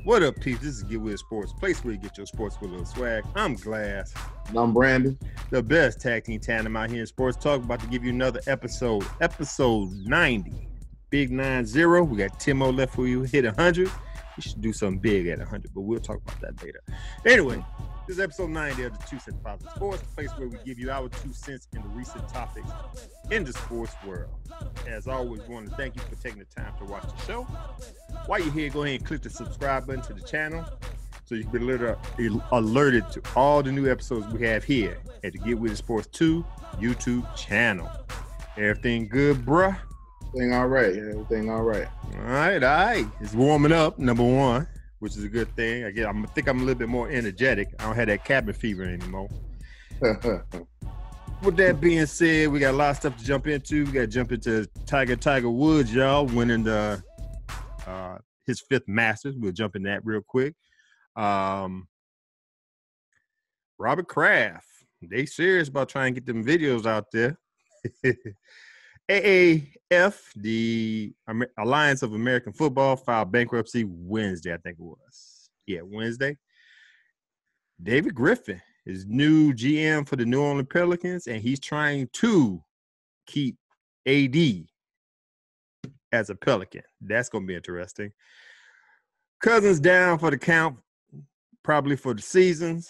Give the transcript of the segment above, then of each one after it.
What up, peeps? This is Get With Sports, place where you get your sports with a little swag. I'm Glass. And I'm Brandon. The best tag team tandem out here in sports talk. About to give you another episode 90. Big 90. We got 10 more left for you. Hit 100. We should do something big at 100, but we'll talk about that later. Anyway, this is episode 90 of the 2 Cents Positive Sports, place where we give you our 2 cents in the recent topics in the sports world. As always, we want to thank you for taking the time to watch the show. While you're here, go ahead and click the subscribe button to the channel so you can be alerted to all the new episodes we have here at the Get With Sports 2 YouTube channel. Everything good, bruh? Everything all right. Everything all right. All right. It's warming up, number one, which is a good thing. I think I'm a little bit more energetic. I don't have that cabin fever anymore. With that being said, we got a lot of stuff to jump into. We got to jump into Tiger Woods, y'all, winning his 5th Masters. We'll jump in that real quick. Robert Kraft, they serious about trying to get them videos out there. AAF, the Alliance of American Football, filed bankruptcy Wednesday, I think it was. Yeah, Wednesday. David Griffin is new GM for the New Orleans Pelicans, and he's trying to keep AD as a Pelican. That's going to be interesting. Cousins down for the count, probably for the season.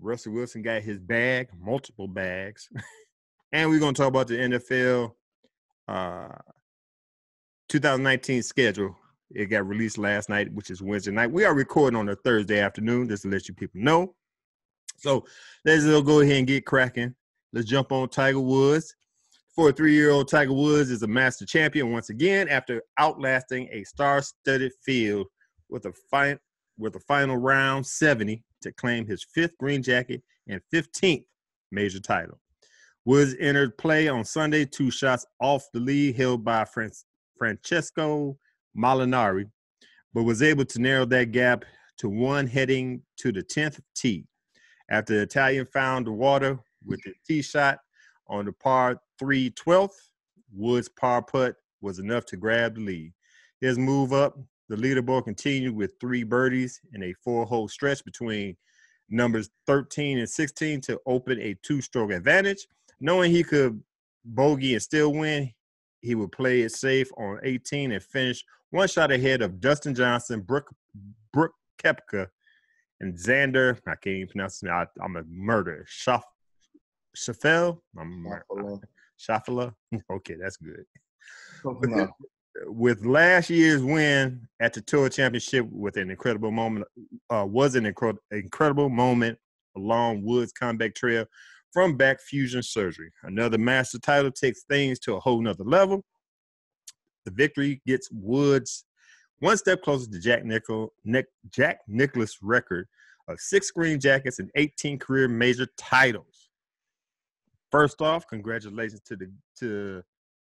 Russell Wilson got his bag, multiple bags. And we're going to talk about the NFL 2019 schedule. It got released last night, which is Wednesday night. We are recording on a Thursday afternoon, just to let you people know. So let's go ahead and get cracking. Let's jump on Tiger Woods. 43-year-old Tiger Woods is a master champion once again after outlasting a star-studded field with a final round 70 to claim his 5th green jacket and 15th major title. Woods entered play on Sunday 2 shots off the lead held by Francesco Molinari, but was able to narrow that gap to 1 heading to the 10th tee. After the Italian found the water with a tee shot on the par 3 12th, Woods' par putt was enough to grab the lead. His move up the leaderboard continued with 3 birdies in a 4-hole stretch between numbers 13 and 16 to open a 2-stroke advantage. Knowing he could bogey and still win, he would play it safe on 18 and finish 1 shot ahead of Dustin Johnson, Brooke Koepka, and Xander. I can't even pronounce it. I'm a murderer. Schauffele? Schauffele? Okay, that's good. With last year's win at the Tour Championship with an incredible moment, incredible moment along Woods' comeback trail from back fusion surgery. Another master title takes things to a whole nother level. The victory gets Woods 1 step closer to Jack Niclaus' record of 6 green jackets and 18 career major titles. First off, congratulations to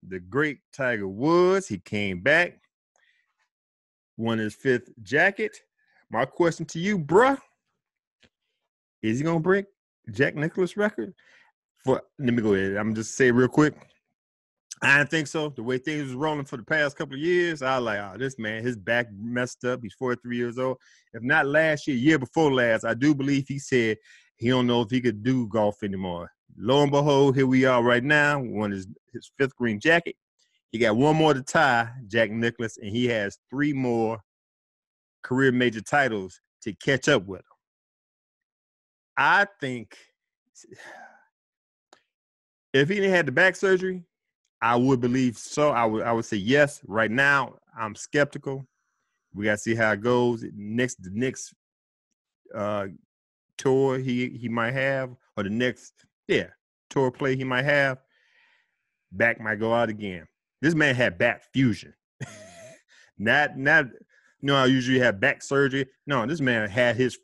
the great Tiger Woods. He came back, won his 5th jacket. My question to you, bruh, is he going to break Jack Niclaus' record? Let me go ahead. I'm just say real quick. I didn't think so. The way things was rolling for the past couple of years, I was like, this man, his back messed up. He's 43 years old. If not last year before last, I do believe he said he don't know if he could do golf anymore. Lo and behold, here we are right now. Won his 5th green jacket. He got 1 more to tie Jack Nicklaus, and he has 3 more career major titles to catch up with him. I think if he didn't have the back surgery, I would believe so. I would say yes. Right now, I'm skeptical. We got to see how it goes. The next tour he might have, or the next tour play he might have, back might go out again. This man had back fusion. not I usually have back surgery. No, this man had his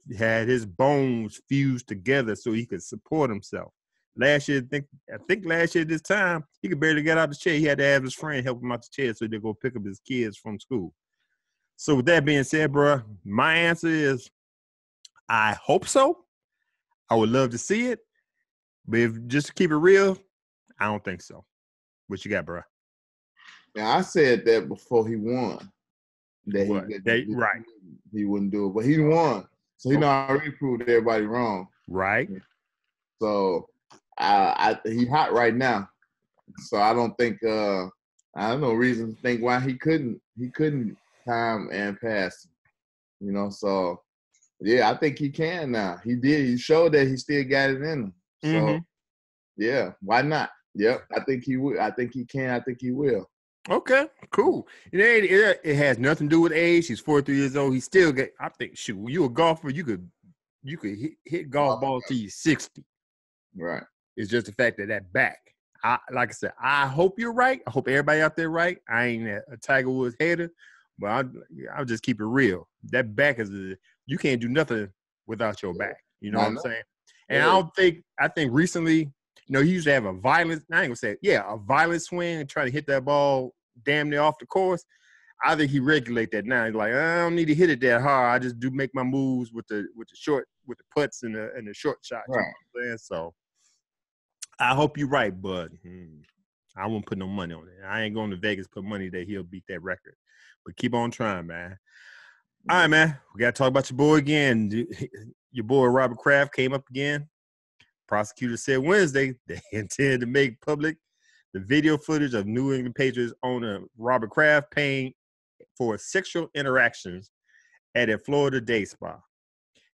bones fused together so he could support himself. last year, I think last year this time, he could barely get out of the chair. He had to have his friend help him out the chair so they go pick up his kids from school. So with that being said, bro, my answer is I hope so. I would love to see it. But if just to keep it real, I don't think so. What you got, bro? Now, I said that before he won. Right. He wouldn't do it, but he won. So he already proved everybody wrong. Right. So he hot right now. So I don't think I have no reason to think why he couldn't time and pass. You know, so yeah, I think he can now. He did. He showed that he still got it in him. So yeah, why not? Yep, I think he will. I think he can. I think he will. Okay, cool. It has nothing to do with age. He's 43 years old. He still got. I think, shoot, you a golfer, you could hit golf balls till you're 60. Right. It's just the fact that back. Like I said, I hope you're right. I hope everybody out there right. I ain't a Tiger Woods hater, but I'll just keep it real. That back you can't do nothing without your back. You know what I'm saying? And I think recently, he used to have a violent swing and try to hit that ball damn near off the course. I think he regulate that now. He's like, I don't need to hit it that hard. I just do make my moves with the putts and the short shots. Right. You know what I'm saying? So I hope you're right, but I won't put no money on it. I ain't going to Vegas put money that he'll beat that record. But keep on trying, man. All right, man. We got to talk about your boy again. Your boy Robert Kraft came up again. Prosecutors said Wednesday they intend to make public the video footage of New England Patriots owner Robert Kraft paying for sexual interactions at a Florida day spa.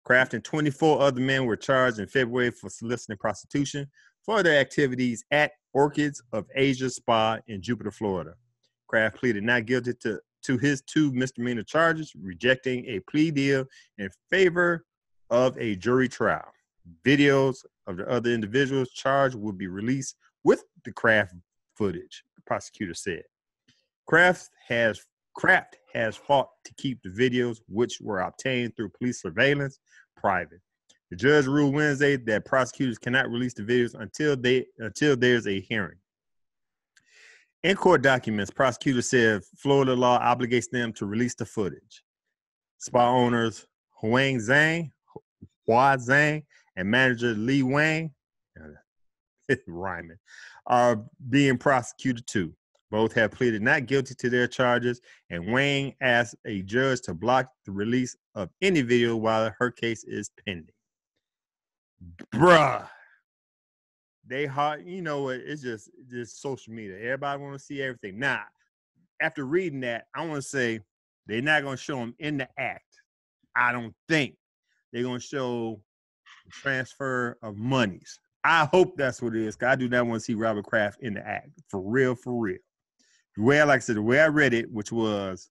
Kraft and 24 other men were charged in February for soliciting prostitution for their activities at Orchids of Asia Spa in Jupiter, Florida. Kraft pleaded not guilty to his 2 misdemeanor charges, rejecting a plea deal in favor of a jury trial. Videos of the other individuals charged will be released with the Kraft footage, the prosecutor said. Kraft has fought to keep the videos, which were obtained through police surveillance, private. The judge ruled Wednesday that prosecutors cannot release the videos until there's a hearing. In court documents, prosecutors said Florida law obligates them to release the footage. Spa owners Hua Zhang, and manager Li Wang, rhyming, are being prosecuted too. Both have pleaded not guilty to their charges, and Wang asked a judge to block the release of any video while her case is pending. Bruh. They hard, you know what? It's just social media. Everybody want to see everything. Now, after reading that, I want to say they're not going to show them in the act. I don't think they're going to show transfer of monies. I hope that's what it is, because I do not want to see Robert Kraft in the act. For real, for real. The way I read it, which was,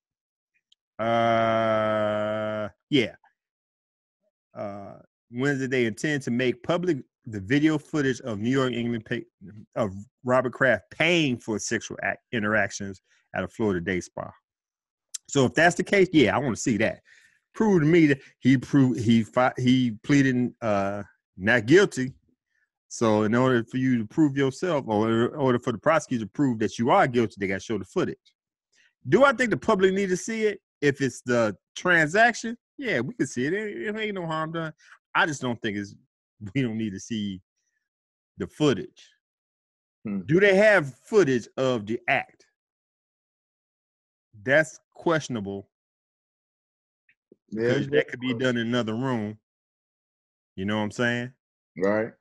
Wednesday, they intend to make public the video footage of New York, England, of Robert Kraft paying for sexual interactions at a Florida day spa. So if that's the case, yeah, I want to see that. Prove to me that he pleaded not guilty. So in order for you to prove yourself, or in order for the prosecutor to prove that you are guilty, they got to show the footage. Do I think the public need to see it? If it's the transaction, yeah, we can see it. It ain't no harm done. I just don't think we don't need to see the footage. Do they have footage of the act? That's questionable. Because that could be done in another room. You know what I'm saying? Right.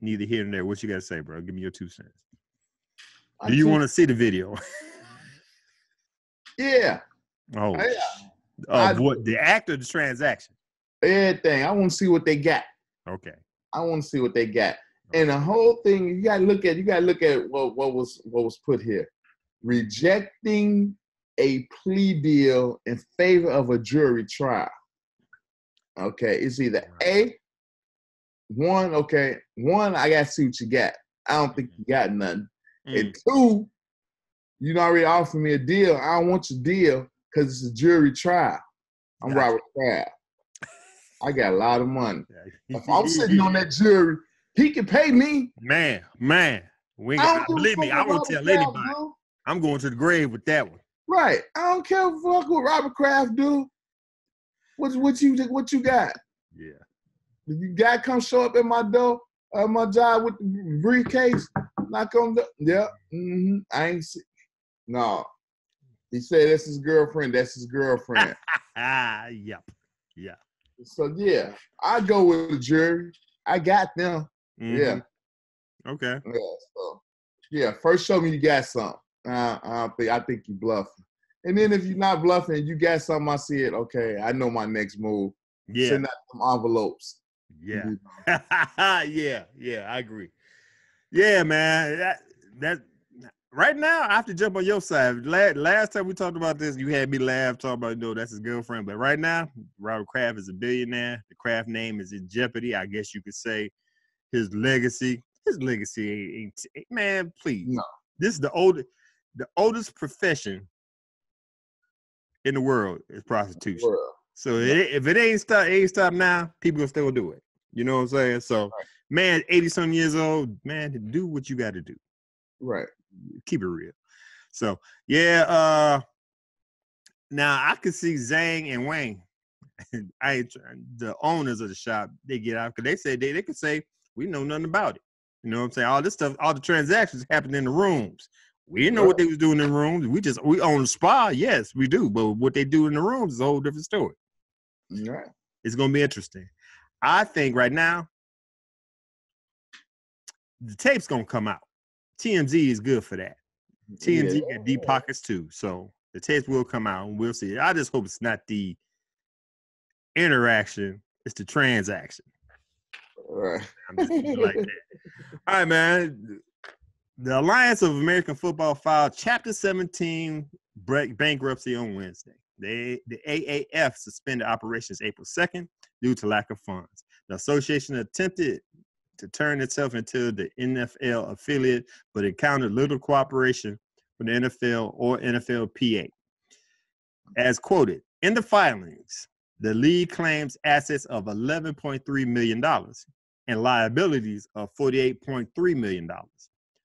Neither here nor there. What you got to say, bro? Give me your 2 cents. Do you want to see the video? Yeah. Oh, yeah. What, the act or the transaction? Everything. I want to see what they got. Okay. I want to see what they got. And the whole thing, you gotta look at what was put here. Rejecting a plea deal in favor of a jury trial. Okay, it's either one, I gotta see what you got. I don't think you got nothing. And 2, you already offered me a deal. I don't want your deal because it's a jury trial. I'm Robert Kraft. I got a lot of money. If I'm sitting on that jury, He can pay me. Man. We I got, don't give a believe me, fuck I what won't Robert tell Kraft anybody. do. I'm going to the grave with that one. Right. I don't care what Robert Kraft do. What you got? Yeah. If you guy come show up at my door, my job with the briefcase, knock on the yeah. Mm-hmm. I ain't see. No. He said that's his girlfriend. That's his girlfriend. Yep. Yeah. So yeah, I go with the jury. I got them. Mm-hmm. Yeah. Okay. Yeah. So yeah, first show me you got something. I think you bluffing. And then if you're not bluffing, you got something. I see it. Okay, I know my next move. Yeah. Send out some envelopes. Yeah. Yeah. I agree. Yeah, man. That right now I have to jump on your side. Last time we talked about this, you had me laugh talking about that's his girlfriend. But right now, Robert Kraft is a billionaire. The Kraft name is in jeopardy. I guess you could say his legacy. His legacy ain't man. Please, No. This is the oldest profession in the world is prostitution. So if it ain't stopped now, people gonna still do it. You know what I'm saying? So, man, 80-some years old, man, do what you got to do. Right. Keep it real. So, yeah. Now I can see Zhang and Wang, the owners of the shop, they get out because they say they could say we know nothing about it. You know what I'm saying? All this stuff, all the transactions happen in the rooms. We didn't know what they was doing in the rooms. We own the spa, yes, we do. But what they do in the rooms is a whole different story. Right. It's gonna be interesting. I think right now the tape's gonna come out. TMZ is good for that. TMZ got deep pockets too, so the tapes will come out and we'll see. I just hope it's not the interaction; it's the transaction. Right. I'm just like that. All right, man. The Alliance of American Football filed Chapter 17 bankruptcy on Wednesday. The AAF suspended operations April 2nd due to lack of funds. The association attempted to turn itself into the NFL affiliate, but encountered little cooperation from the NFL or NFLPA. As quoted, in the filings, the league claims assets of $11.3 million and liabilities of $48.3 million.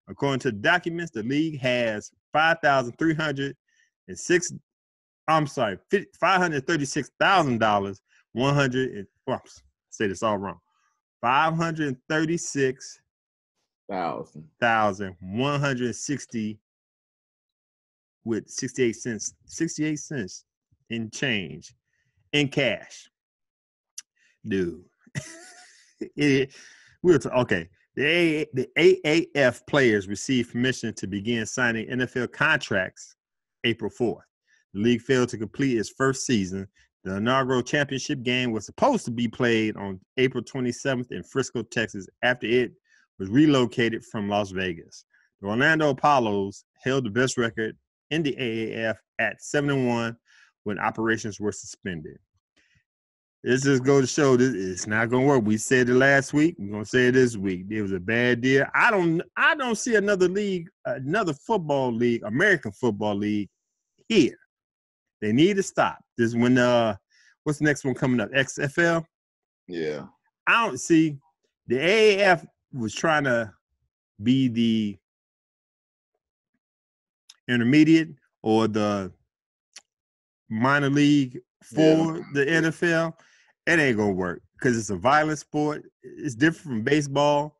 According to the documents, the league has $536,000, say this all wrong. $536,160 with 68 cents in change in cash. Dude. Okay. The AAF players received permission to begin signing NFL contracts April 4th. The league failed to complete its first season. The inaugural championship game was supposed to be played on April 27th in Frisco, Texas, after it was relocated from Las Vegas. The Orlando Apollos held the best record in the AAF at 7-1 when operations were suspended. This just goes to show this it's not gonna work. We said it last week. We're gonna say it this week. It was a bad deal. I don't see another league, another football league, American football league here. They need to stop. This when what's the next one coming up? XFL? Yeah. I don't see the AAF was trying to be the intermediate or the minor league for the NFL. It ain't gonna work because it's a violent sport. It's different from baseball.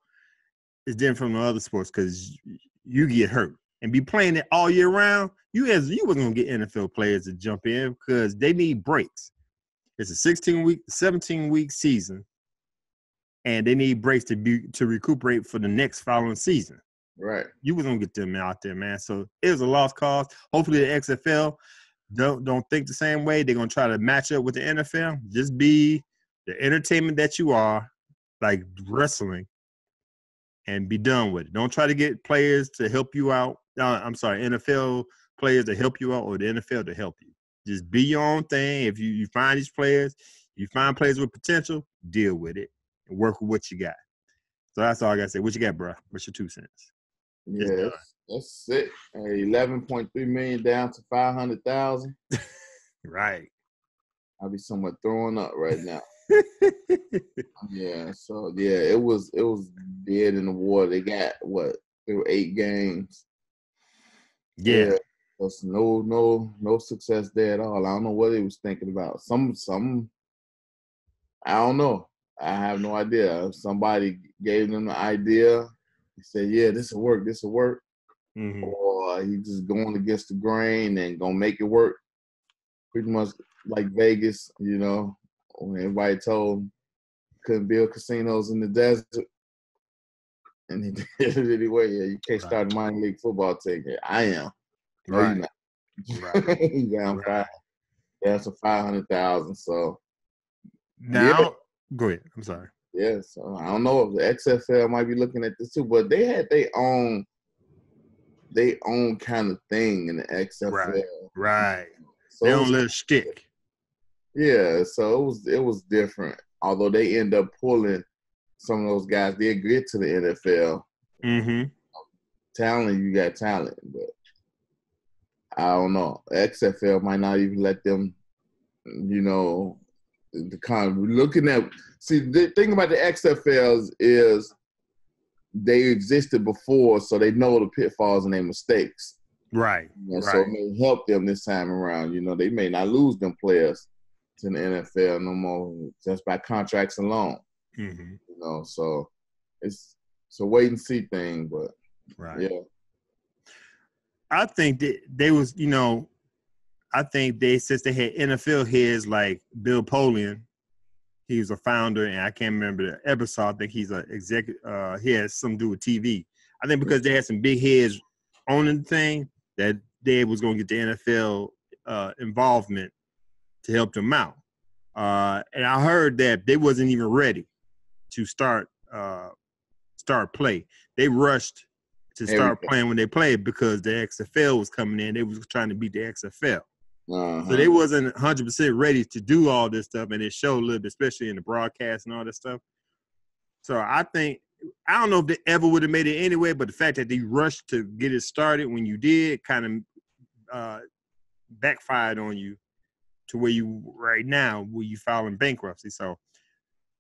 It's different from the other sports because you get hurt and be playing it all year round. You wasn't gonna get NFL players to jump in because they need breaks. It's a 17-week season, and they need breaks to recuperate for the next following season. Right. You was gonna get them out there, man. So it was a lost cause. Hopefully the XFL don't think the same way. They're gonna try to match up with the NFL. Just be the entertainment that you are, like wrestling, and be done with it. Don't try to get players to help you out. NFL players to help you out or the NFL to help you. Just be your own thing. If you find these players, you find players with potential, deal with it and work with what you got. So that's all I gotta say. What you got, bro? What's your 2 cents? Yeah, that's it. 11.3 million down to 500,000. Right. I'll be somewhat throwing up right now. Yeah, so yeah, it was dead in the water. They got what? There were 8 games. Yeah. Yeah, there's no success there at all. I don't know what he was thinking about. Some I don't know. I have no idea. Somebody gave them the idea. He said, "Yeah, this will work. This will work," Mm-hmm. or he just going against the grain and gonna make it work. Pretty much like Vegas, when everybody told him couldn't build casinos in the desert. And he did it anyway. Yeah, you can't start a minor league football team. Yeah, I am. No, you're not. Right. You down Right. That's a 500,000. So Now, go ahead. I'm sorry. yeah. So I don't know if the XFL might be looking at this too, but they had their own kind of thing in the XFL. Right. So They don't let it stick. Yeah. So it was different. Although they end up pulling some of those guys, they get to the NFL. Mm-hmm. Talent, you got talent, but I don't know. XFL might not even let them, the kind of looking at. See, the thing about the XFLs is they existed before, so they know the pitfalls and their mistakes. Right. So it may help them this time around. They may not lose them players to the NFL no more just by contracts alone. Mm-hmm. So it's a wait and see thing, but yeah. I think that they was, I think since they had NFL heads like Bill Polian, he was a founder, and I can't remember the episode. I think he's an executive. He has something to do with TV. I think because they had some big heads owning the thing, that they was going to get the NFL involvement to help them out. And I heard that they wasn't even ready to start play. They rushed to start playing when they played because the XFL was coming in. They was trying to beat the XFL. So they wasn't 100% ready to do all this stuff, and it showed a little bit, especially in the broadcast and all that stuff. So I don't know if they ever would have made it anyway, but the fact that they rushed to get it started when you did kind of backfired on you to where you right now, where you filing bankruptcy. So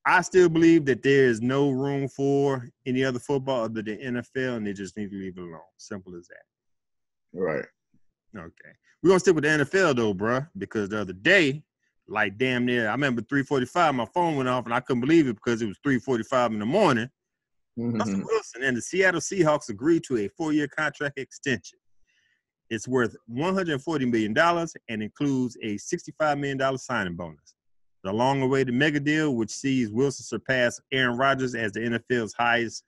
I still believe that there is no room for any other football other than NFL, and they just need to leave it alone. Simple as that. Right. Okay. We're going to stick with the NFL, though, bro, because the other day, like damn near, I remember 3:45, my phone went off, and I couldn't believe it because it was 3:45 in the morning. Russell Wilson and the Seattle Seahawks agreed to a 4-year contract extension. It's worth $140 million and includes a $65 million signing bonus. The long-awaited mega deal, which sees Wilson surpass Aaron Rodgers as the NFL's highest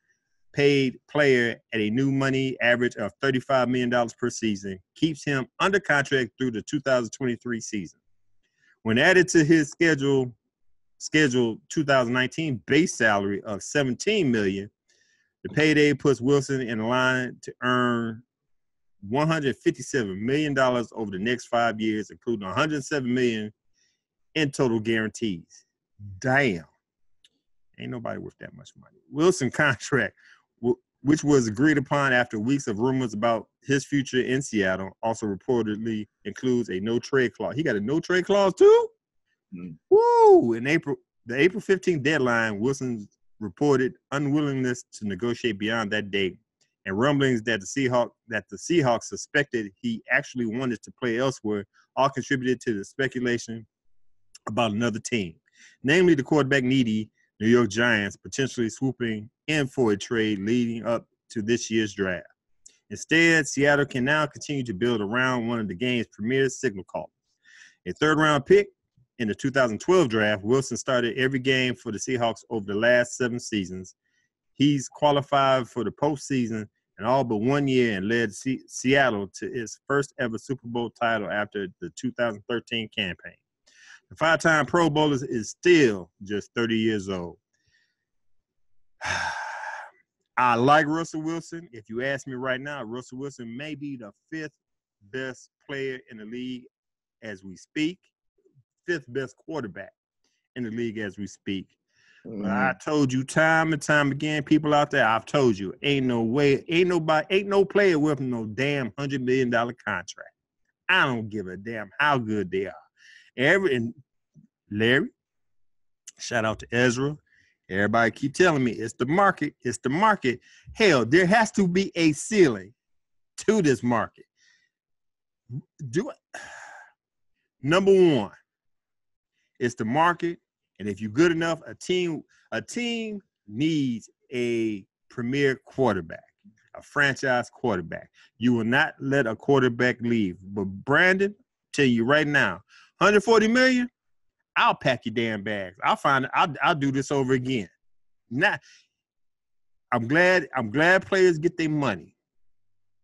paid player at a new money average of $35 million per season, keeps him under contract through the 2023 season. When added to his scheduled 2019 base salary of $17 million, the payday puts Wilson in line to earn $157 million over the next 5 years, including $107 million in total guarantees. Damn. Ain't nobody worth that much money. Wilson contract, which was agreed upon after weeks of rumors about his future in Seattle, also reportedly includes a no-trade clause. He got a no-trade clause, too? Woo! In the April 15th deadline, Wilson's reported unwillingness to negotiate beyond that date, and rumblings that the Seahawks suspected he actually wanted to play elsewhere all contributed to the speculation about another team, namely the quarterback-needy New York Giants, potentially swooping in for a trade leading up to this year's draft. Instead, Seattle can now continue to build around one of the game's premier signal callers. A third-round pick in the 2012 draft, Wilson started every game for the Seahawks over the last 7 seasons. He's qualified for the postseason in all but 1 year and led Seattle to its first ever Super Bowl title after the 2013 campaign. The 5-time Pro Bowler is still just 30 years old. I like Russell Wilson. If you ask me right now, Russell Wilson may be the 5th best player in the league as we speak, 5th best quarterback in the league as we speak. But I told you time and time again, people out there, I've told you, ain't no player with no damn $100 million contract. I don't give a damn how good they are. And Larry, Shout out to Ezra. Everybody keep telling me it's the market. It's the market. Hell, there has to be a ceiling to this market. Number one, it's the market. And if you're good enough, a team needs a premier quarterback, a franchise quarterback. You will not let a quarterback leave. But Brandon, tell you right now, $140 million, I'll pack your damn bags. I'll do this over again. Now, I'm glad players get their money,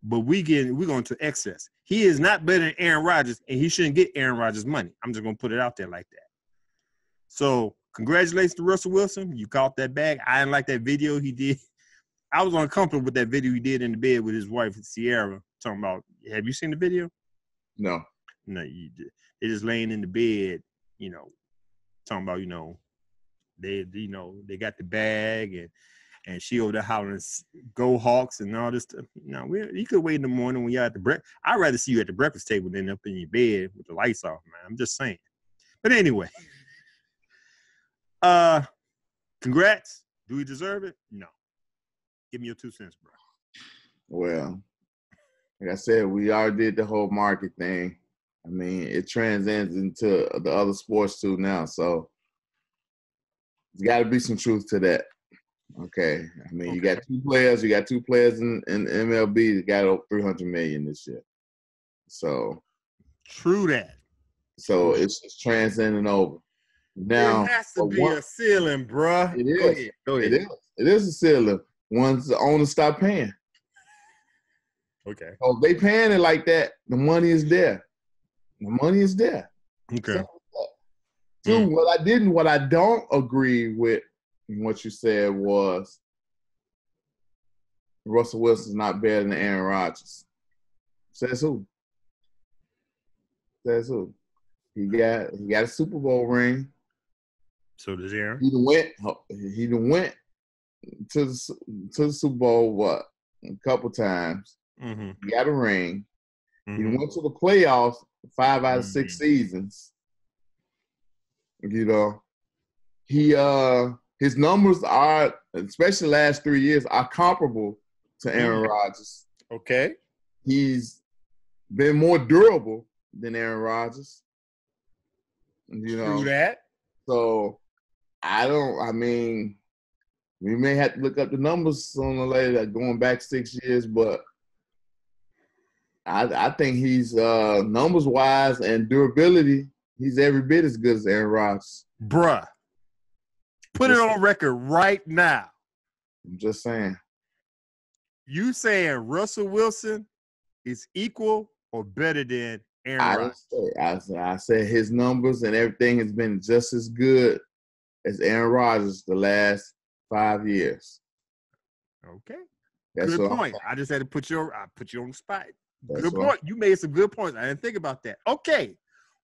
but we're going to excess. He is not better than Aaron Rodgers, and he shouldn't get Aaron Rodgers' money. I'm just going to put it out there like that. So, congratulations to Russell Wilson. You caught that bag. I didn't like that video he did. I was uncomfortable with that video he did in the bed with his wife, Sierra, talking about, have you seen the video? No. No, they're just laying in the bed, talking about, they got the bag and she over there hollering, go Hawks and all this stuff. You could wait in the morning when you're at the breakfast. I'd rather see you at the breakfast table than up in your bed with the lights off, man. I'm just saying. But anyway, congrats. Do we deserve it? No. Give me your 2 cents, bro. Well, like I said, we already did the whole market thing. I mean, it transcends into the other sports too now. So there's got to be some truth to that. Okay. I mean, you got two players. You got 2 players in MLB that got over $300 million this year. So true that. So it's transcending over. Now there has to be a ceiling, bruh. It is. Go ahead. It is a ceiling once the owners stop paying. Okay. So if they paying it like that, the money is there. The money is there. Okay. So, what I don't agree with in what you said was Russell Wilson's not better than Aaron Rodgers. Says who? Says who? He got a Super Bowl ring. So does Aaron. He done went to the Super Bowl a couple times. Mm-hmm. He got a ring. Mm-hmm. He went to the playoffs 5 out of 6 seasons. His numbers are, especially the last 3 years, are comparable to Aaron Rodgers. Okay. He's been more durable than Aaron Rodgers. True that. So we may have to look up the numbers sooner or later, going back 6 years, but I think he's numbers wise and durability, he's every bit as good as Aaron Rodgers. Bruh. Put it on record right now. I'm just saying. You saying Russell Wilson is equal or better than Aaron Rodgers? I said his numbers and everything has been just as good as Aaron Rodgers the last 5 years. Okay. That's good point. I just had to put you on the spot. Good point. You made some good points. I didn't think about that. Okay.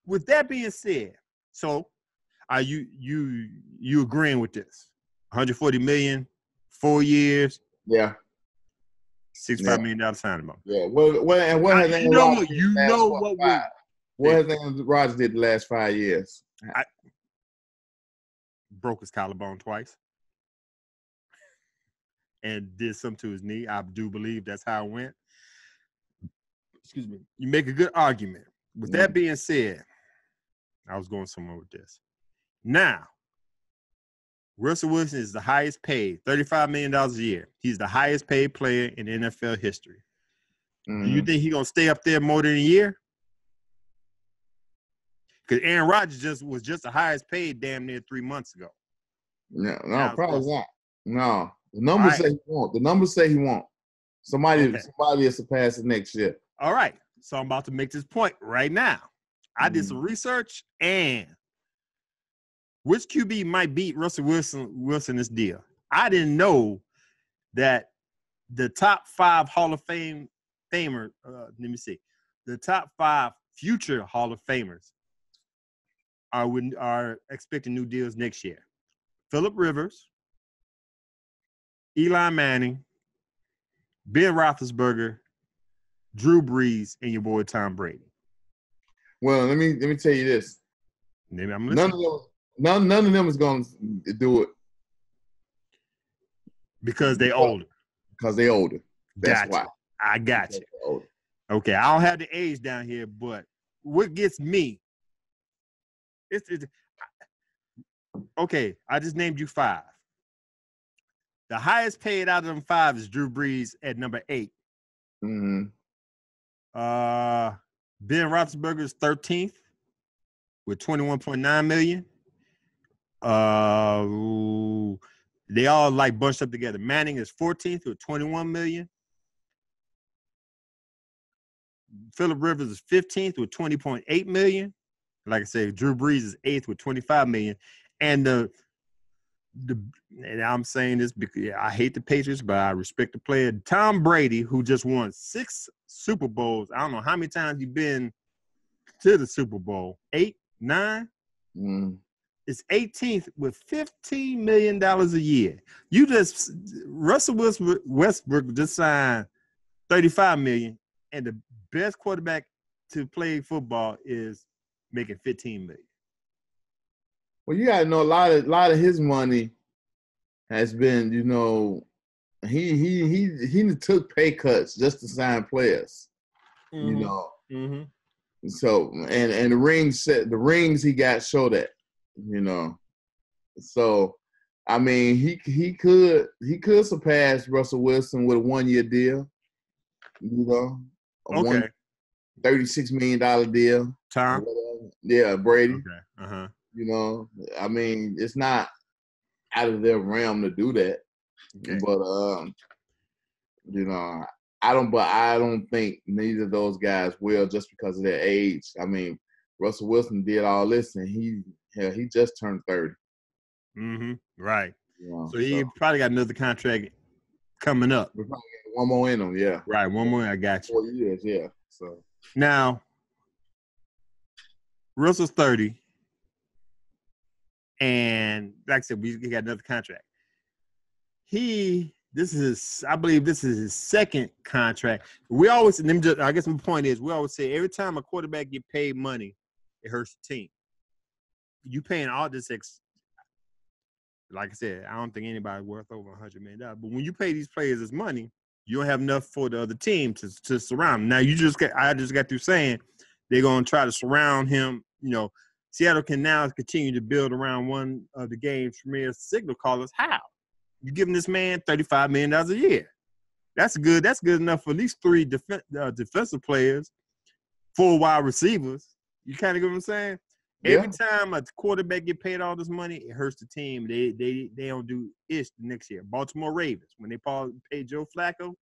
With that being said, so are you agreeing with this? $140 million, 4 years. Yeah. $65 million signing bonus. Yeah. What has Aaron Rodgers did the last 5 years? Broke his collarbone twice. And did something to his knee. I do believe that's how it went. Excuse me. You make a good argument. With that being said, I was going somewhere with this. Now, Russell Wilson is the highest paid, $35 million a year. He's the highest paid player in NFL history. Do you think he's going to stay up there more than a year? Because Aaron Rodgers was just the highest paid damn near 3 months ago. No, probably not. No. The numbers say he won't. The numbers say he won't. Somebody will surpass it next year. All right. So I'm about to make this point right now. I did some research, and which QB might beat Russell Wilson this deal? I didn't know that the top 5 Hall of Famer, the top 5 future Hall of Famers are expecting new deals next year. Phillip Rivers, Eli Manning, Ben Roethlisberger, Drew Brees, and your boy Tom Brady. Well, let me tell you this. Maybe I'm listening. None of them is going to do it because they older. Because they older. That's gotcha. why. I got you. Okay, I don't have the age down here, but what gets me? It's okay. I just named you 5. The highest paid out of them 5 is Drew Brees at number 8. Mm-hmm. Ben Roethlisberger is 13th with $21.9 million. They all like bunched up together. Manning is 14th with $21 million. Phillip Rivers is 15th with $20.8 million. Like I said, Drew Brees is 8th with $25 million. And and I'm saying this because I hate the Patriots, but I respect the player. Tom Brady, who just won 6 Super Bowls. I don't know how many times he's been to the Super Bowl. 8, 9? Is 18th with $15 million a year. Russell Westbrook just signed $35 million, and the best quarterback to play football is making $15 million. Well, you gotta know a lot of his money has been, he took pay cuts just to sign players. Mm-hmm. So and the rings he got show that, So I mean he could surpass Russell Wilson with a 1-year deal, Okay. $36 million deal. Tom? Yeah, Brady. Okay. Uh-huh. I mean, it's not out of their realm to do that. Okay. But I don't think neither of those guys will just because of their age. I mean, Russell Wilson did all this and he just turned 30. Mm-hmm. Right. So he probably got another contract coming up. We're probably got one more in him, yeah. Right, one more. I got you. 4 years, yeah. So now, Russell's 30, and like I said, he got another contract. I believe this is his second contract. We always, I guess my point is, we always say every time a quarterback get paid money, it hurts the team. You paying all this like I said, I don't think anybody's worth over $100 million. But when you pay these players this money, you don't have enough for the other team to surround him. Now, I just got through saying they're going to try to surround him. Seattle can now continue to build around one of the game's premier signal callers. How? You giving this man $35 million a year. That's good. That's good enough for at least 3 defensive players, 4 wide receivers. You kind of get what I'm saying? Yeah. Every time a quarterback get paid all this money, it hurts the team. They don't do ish the next year. Baltimore Ravens, when they paid Joe Flacco,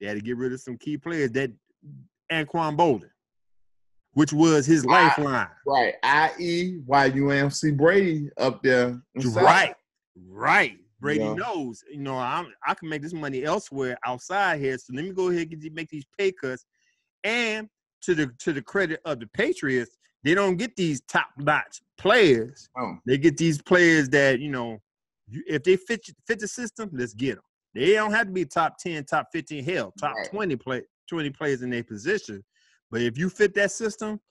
they had to get rid of some key players. That Anquan Bolden, which was his lifeline. Right. I.e. why UMC Brady up there. Right. Brady knows, I can make this money elsewhere outside here. So let me go ahead and make these pay cuts. And to the credit of the Patriots, they don't get these top-notch players. Oh. They get these players that, if they fit the system, let's get them. They don't have to be top 10, top 15, hell, top 20 players in their position. But if you fit that system,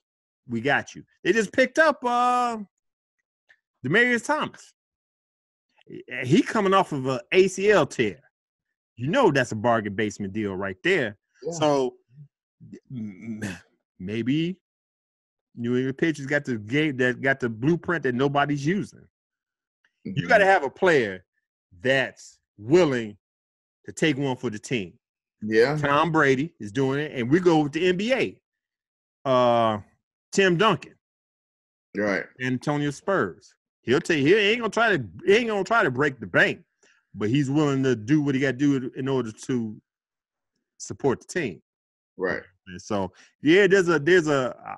we got you. They just picked up Demarcus Thomas. He coming off of an ACL tear. That's a bargain basement deal right there. Yeah. So maybe New England Patriots got the blueprint that nobody's using. Mm-hmm. You got to have a player that's willing to take one for the team. Yeah. Tom Brady is doing it, and we go with the NBA. Tim Duncan. Right. Antonio Spurs. He'll tell you he ain't gonna try to break the bank, but he's willing to do what he got to do in order to support the team. Right. And so there's a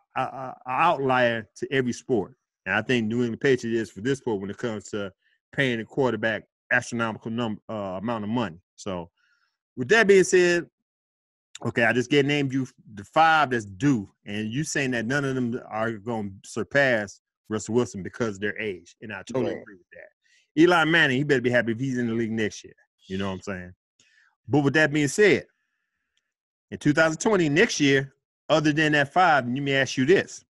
outlier to every sport, and I think New England Patriots is for this sport when it comes to paying the quarterback astronomical amount of money. So, with that being said, okay, I just named you the 5 that's due, and you saying that none of them are going to surpass Russell Wilson because of their age, and I totally agree with that. Eli Manning, he better be happy if he's in the league next year. You know what I'm saying? But with that being said, in 2020, next year, other than that 5, let me ask you this.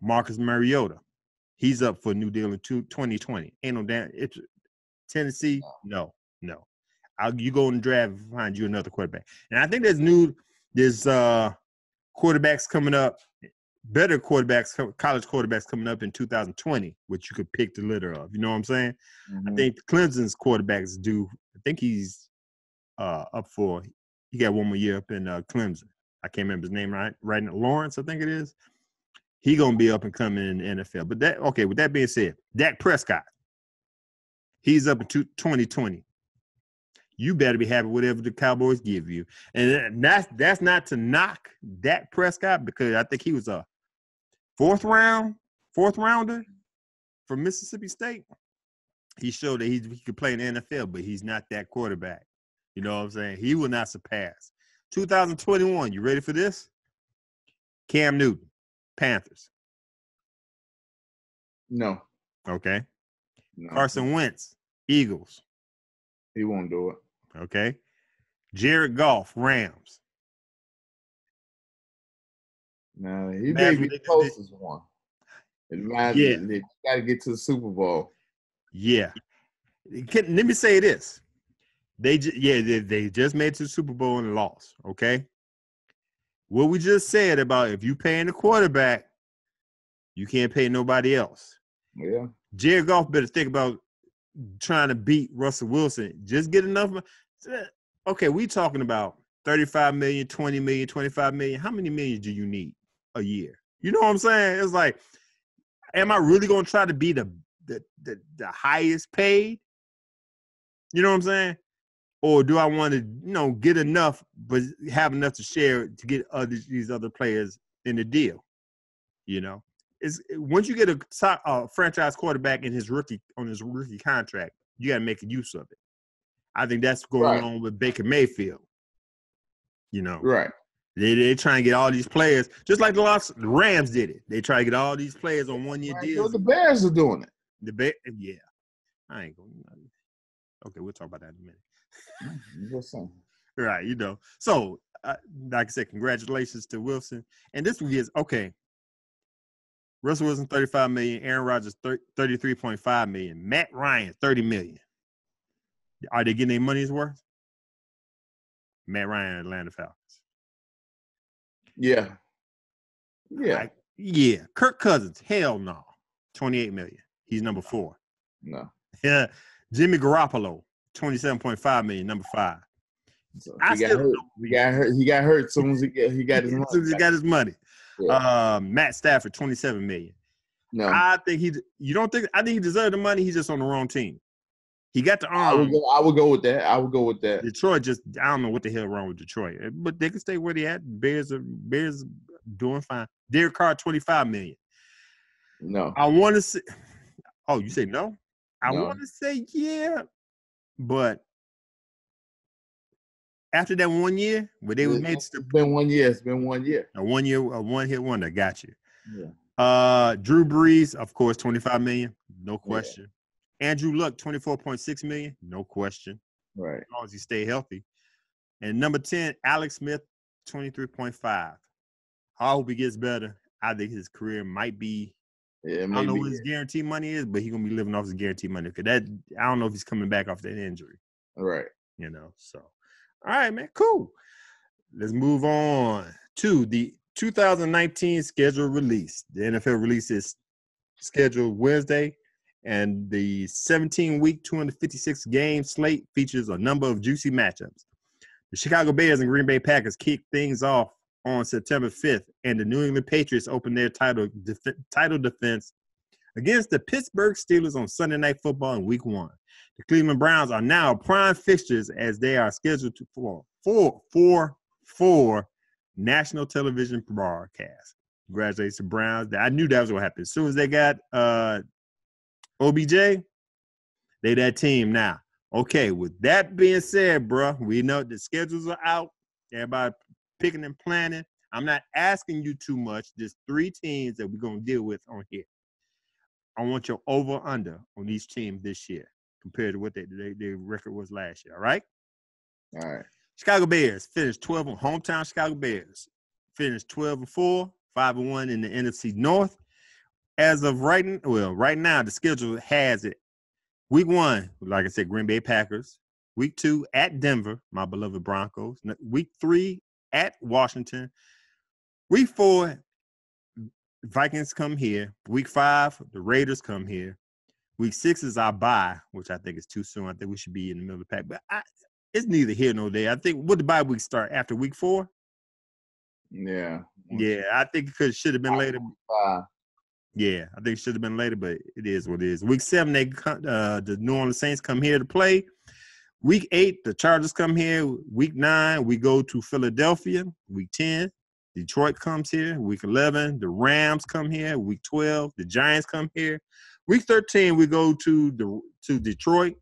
Marcus Mariota, He's up for a new deal in 2020. Ain't no damn. It's Tennessee. No. You go in the draft and find you another quarterback. And I think there's quarterbacks coming up, better quarterbacks, college quarterbacks coming up in 2020, which you could pick the litter of. You know what I'm saying? Mm-hmm. I think Clemson's quarterbacks do. I think he's up for. He got one more year up in Clemson. I can't remember his name right now. Lawrence, I think it is. He gonna be up and coming in the NFL. But with that being said, Dak Prescott, he's up in 2020. You better be happy with whatever the Cowboys give you. And that's not to knock Dak Prescott, because I think he was a fourth rounder from Mississippi State. He showed that he could play in the NFL, but he's not that quarterback. You know what I'm saying? He will not surpass. 2021, you ready for this? Cam Newton, Panthers. No. Okay. No. Carson Wentz, Eagles. He won't do it. Okay. Jared Goff, Rams. No, he may be the closest one. They got to get to the Super Bowl. Yeah. Let me say this. They just made it to the Super Bowl and lost, okay? What we just said about if you paying the quarterback, you can't pay nobody else. Yeah. Jared Goff better think about trying to beat Russell Wilson. Just get enough. Okay, we talking about 35 million, 20 million, 25 million. How many millions do you need a year? You know what I'm saying? It's like, am I really going to try to be the highest paid? You know what I'm saying? Or do I want to, get enough, but have enough to share to get these other players in the deal? It's once you get a franchise quarterback on his rookie contract, you got to make use of it. I think that's going on with Baker Mayfield. Right. They trying to get all these players, just like the Rams did it. They try to get all these players on 1 year deals. The Bears are doing it. Yeah. I ain't going. Okay, we'll talk about that in a minute. Just saying. Right, So, like I said, congratulations to Wilson. And this one is okay. Russell Wilson, $35 million. Aaron Rodgers, $33.5 million. Matt Ryan, $30 million. Are they getting their money's worth? Matt Ryan, Atlanta Falcons. Yeah. Yeah. Kirk Cousins, hell no. $28 million. He's number 4. No. Yeah. Jimmy Garoppolo, $27.5 million, number 5. So he got hurt as soon as he got his money. As soon as he got his money. Yeah. Matt Stafford, $27 million. No. I think he deserved the money. He's just on the wrong team. He got the arm. I would go with that. Detroit I don't know what the hell wrong with Detroit, but they can stay where they at. Bears doing fine. Derek Carr, $25 million. No. I want to say. Oh, you say no? I want to say yeah, but after that 1 year, where they were made. It's been 1 year. It's been 1 year. A one-hit wonder. Got you. Yeah. Drew Brees, of course, $25 million, no question. Yeah. Andrew Luck, $24.6 million, no question. Right. As long as he stay healthy. And number 10, Alex Smith, $23.5. I hope he gets better. I think his career might be. Yeah, I don't know what his guarantee money is, but he's gonna be living off his guarantee money. Because I don't know if he's coming back off that injury. Right. So all right, man, cool. Let's move on to the 2019 schedule release. The NFL release is scheduled Wednesday, and the 17-week, 256-game slate features a number of juicy matchups. The Chicago Bears and Green Bay Packers kick things off on September 5th, and the New England Patriots open their title defense against the Pittsburgh Steelers on Sunday Night Football in Week 1. The Cleveland Browns are now prime fixtures as they are scheduled for four national television broadcasts. Congratulations to Browns. I knew that was going to happen. As soon as they got OBJ, they that team now. Okay, with that being said, bro, we know the schedules are out. Everybody picking and planning. I'm not asking you too much. Just 3 teams that we're going to deal with on here. I want your over-under on each team this year compared to what their record was last year, all right? All right. Chicago Bears finished 12 on hometown Chicago Bears. Finished 12-4, 5-1 in the NFC North. as of right now, the schedule has it. Week 1, like I said, Green Bay Packers. Week 2 at Denver, my beloved Broncos. Week 3 at Washington. Week 4, Vikings come here. Week 5, the Raiders come here. Week 6 is our bye, which I think is too soon. I think we should be in the middle of the pack. But it's neither here nor there. I think would the bye week start after week 4? Yeah. Yeah, I think it should have been later. Yeah, I think it should have been later, but it is what it is. Week 7, the New Orleans Saints come here to play. Week 8, the Chargers come here. Week 9, we go to Philadelphia. Week 10, Detroit comes here. Week 11, the Rams come here. Week 12, the Giants come here. Week 13, we go to Detroit.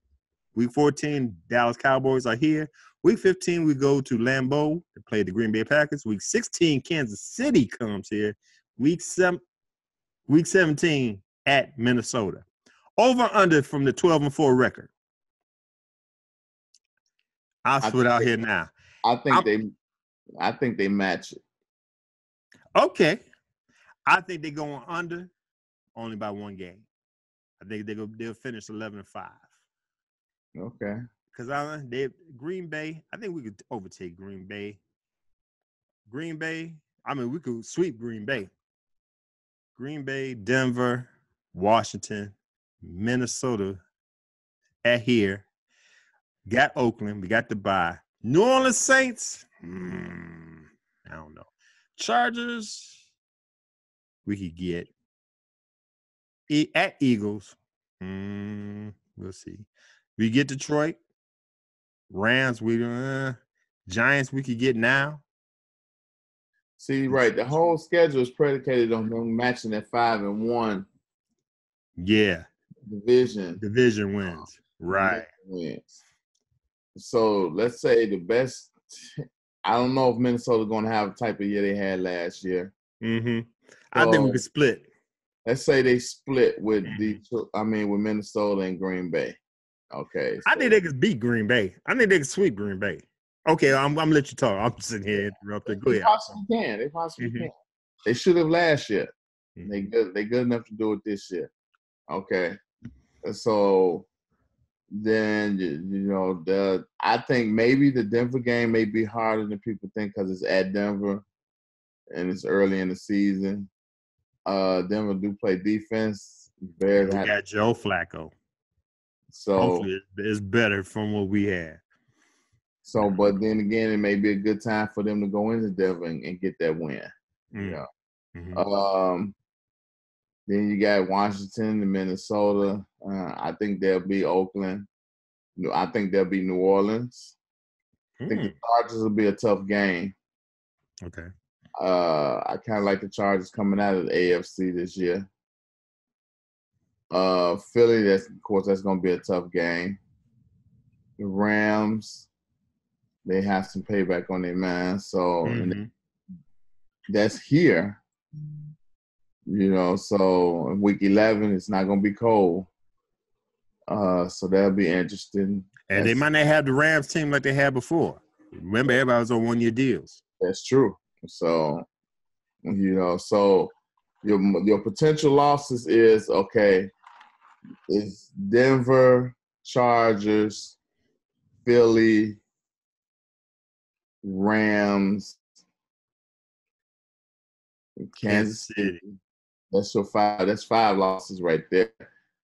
Week 14, Dallas Cowboys are here. Week 15, we go to Lambeau to play the Green Bay Packers. Week 16, Kansas City comes here. Week 17 at Minnesota. Over under from the 12-4 record. I'll split out here now. I think they match it. Okay. I think they're going under only by 1 game. I think they'll finish 11-5. Okay. Because Green Bay, I think we could overtake Green Bay. We could sweep Green Bay. Green Bay, Denver, Washington, Minnesota at here. Got Oakland. We got the bye. New Orleans Saints. I don't know. Chargers. We could get. At Eagles. We'll see. We get Detroit. Rams. Giants. We could get now. See, right. The whole schedule is predicated on them matching at 5-1. Yeah. Division wins. Right. Wins. So let's say the best. I don't know if Minnesota's going to have the type of year they had last year. Mm-hmm. I think we could split. Let's say they split with with Minnesota and Green Bay. Okay. I think they could beat Green Bay. I think they could sweep Green Bay. Okay, I'm gonna let you talk. I'm sitting here interrupting. Go ahead. They possibly can. They should have last year. Mm-hmm. They good enough to do it this year. Okay. So then I think maybe the Denver game may be harder than people think because it's at Denver and it's early in the season. Denver do play defense. We got Joe Flacco. So hopefully it's better from what we had. So, but then again, it may be a good time for them to go into Denver and get that win. Yeah. Mm-hmm. Then you got Washington and Minnesota. I think there'll be Oakland. I think there'll be New Orleans. I think the Chargers will be a tough game. Okay. I kind of like the Chargers coming out of the AFC this year. Philly, that's going to be a tough game. The Rams, they have some payback on their mind. So that's here. So in week 11, it's not going to be cold. So that'll be interesting. And they might not have the Rams team like they had before. Remember, everybody was on 1-year deals. That's true. So, so your potential losses is, okay, it's Denver, Chargers, Philly, Rams, Kansas City. That's your 5. That's 5 losses right there.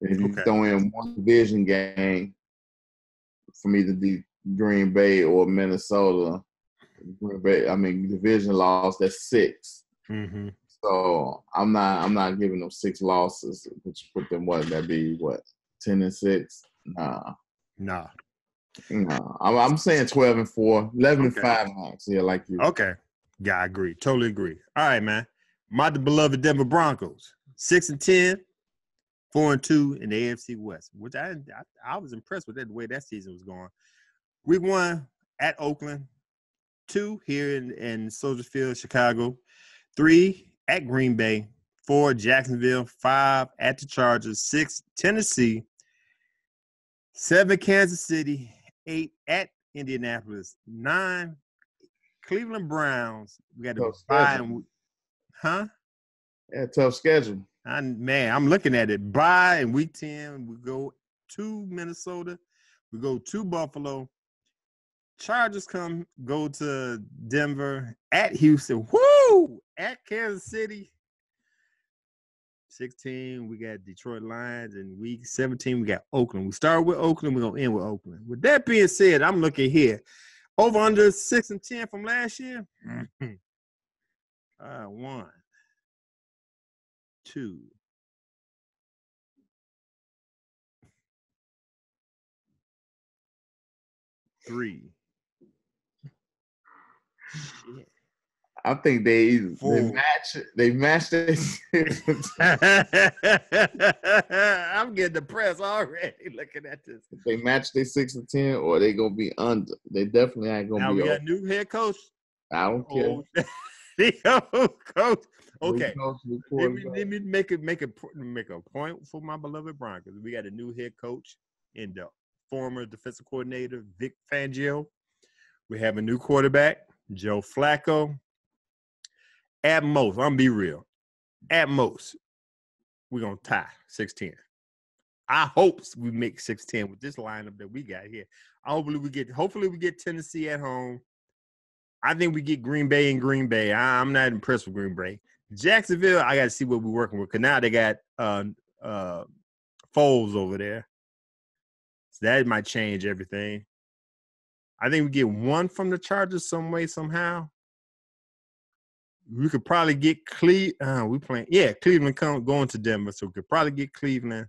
And if you throw in one division game from either the Green Bay or Minnesota, division loss, that's 6. Mm-hmm. So I'm not giving them 6 losses, which put them that'd be 10-6? Nah. I'm saying 12-4, 11-5 max. Yeah, like you. Okay. Yeah, I agree. Totally agree. All right, man. My beloved Denver Broncos, 6-10, 4-2 in the AFC West, which I was impressed with the way that season was going. Week 1 at Oakland, 2 here in Soldier Field, Chicago, 3 at Green Bay, 4 Jacksonville, 5 at the Chargers, 6 Tennessee, 7 Kansas City, 8 at Indianapolis, 9 Cleveland Browns. We got to buy. Yeah, tough schedule. I'm looking at it. Bye in week 10. We go to Minnesota. We go to Buffalo. Chargers go to Denver, at Houston. Woo! At Kansas City. 16, we got Detroit Lions. In week 17, we got Oakland. We start with Oakland. We're going to end with Oakland. With that being said, I'm looking here. Over under 6-10 from last year. 1, 2, 3. Shit. I think they match it. I'm getting depressed already looking at this. If they match their 6-10, or they gonna be under. They definitely ain't gonna now be. Now we got over. a new head coach. I don't care. The old coach. Okay. Let me make a point for my beloved Broncos. We got a new head coach in the former defensive coordinator Vic Fangio. We have a new quarterback, Joe Flacco. At most, I'm gonna be real. At most, we're gonna tie 6-10. I hope we make 6-10 with this lineup that we got here. Hopefully we get Tennessee at home. I think we get Green Bay in Green Bay. I'm not impressed with Green Bay. Jacksonville, I got to see what we're working with, because now they got Foles over there. So that might change everything. I think we get one from the Chargers some way, somehow. We could probably get Cleveland. Cleveland going to Denver, so we could probably get Cleveland.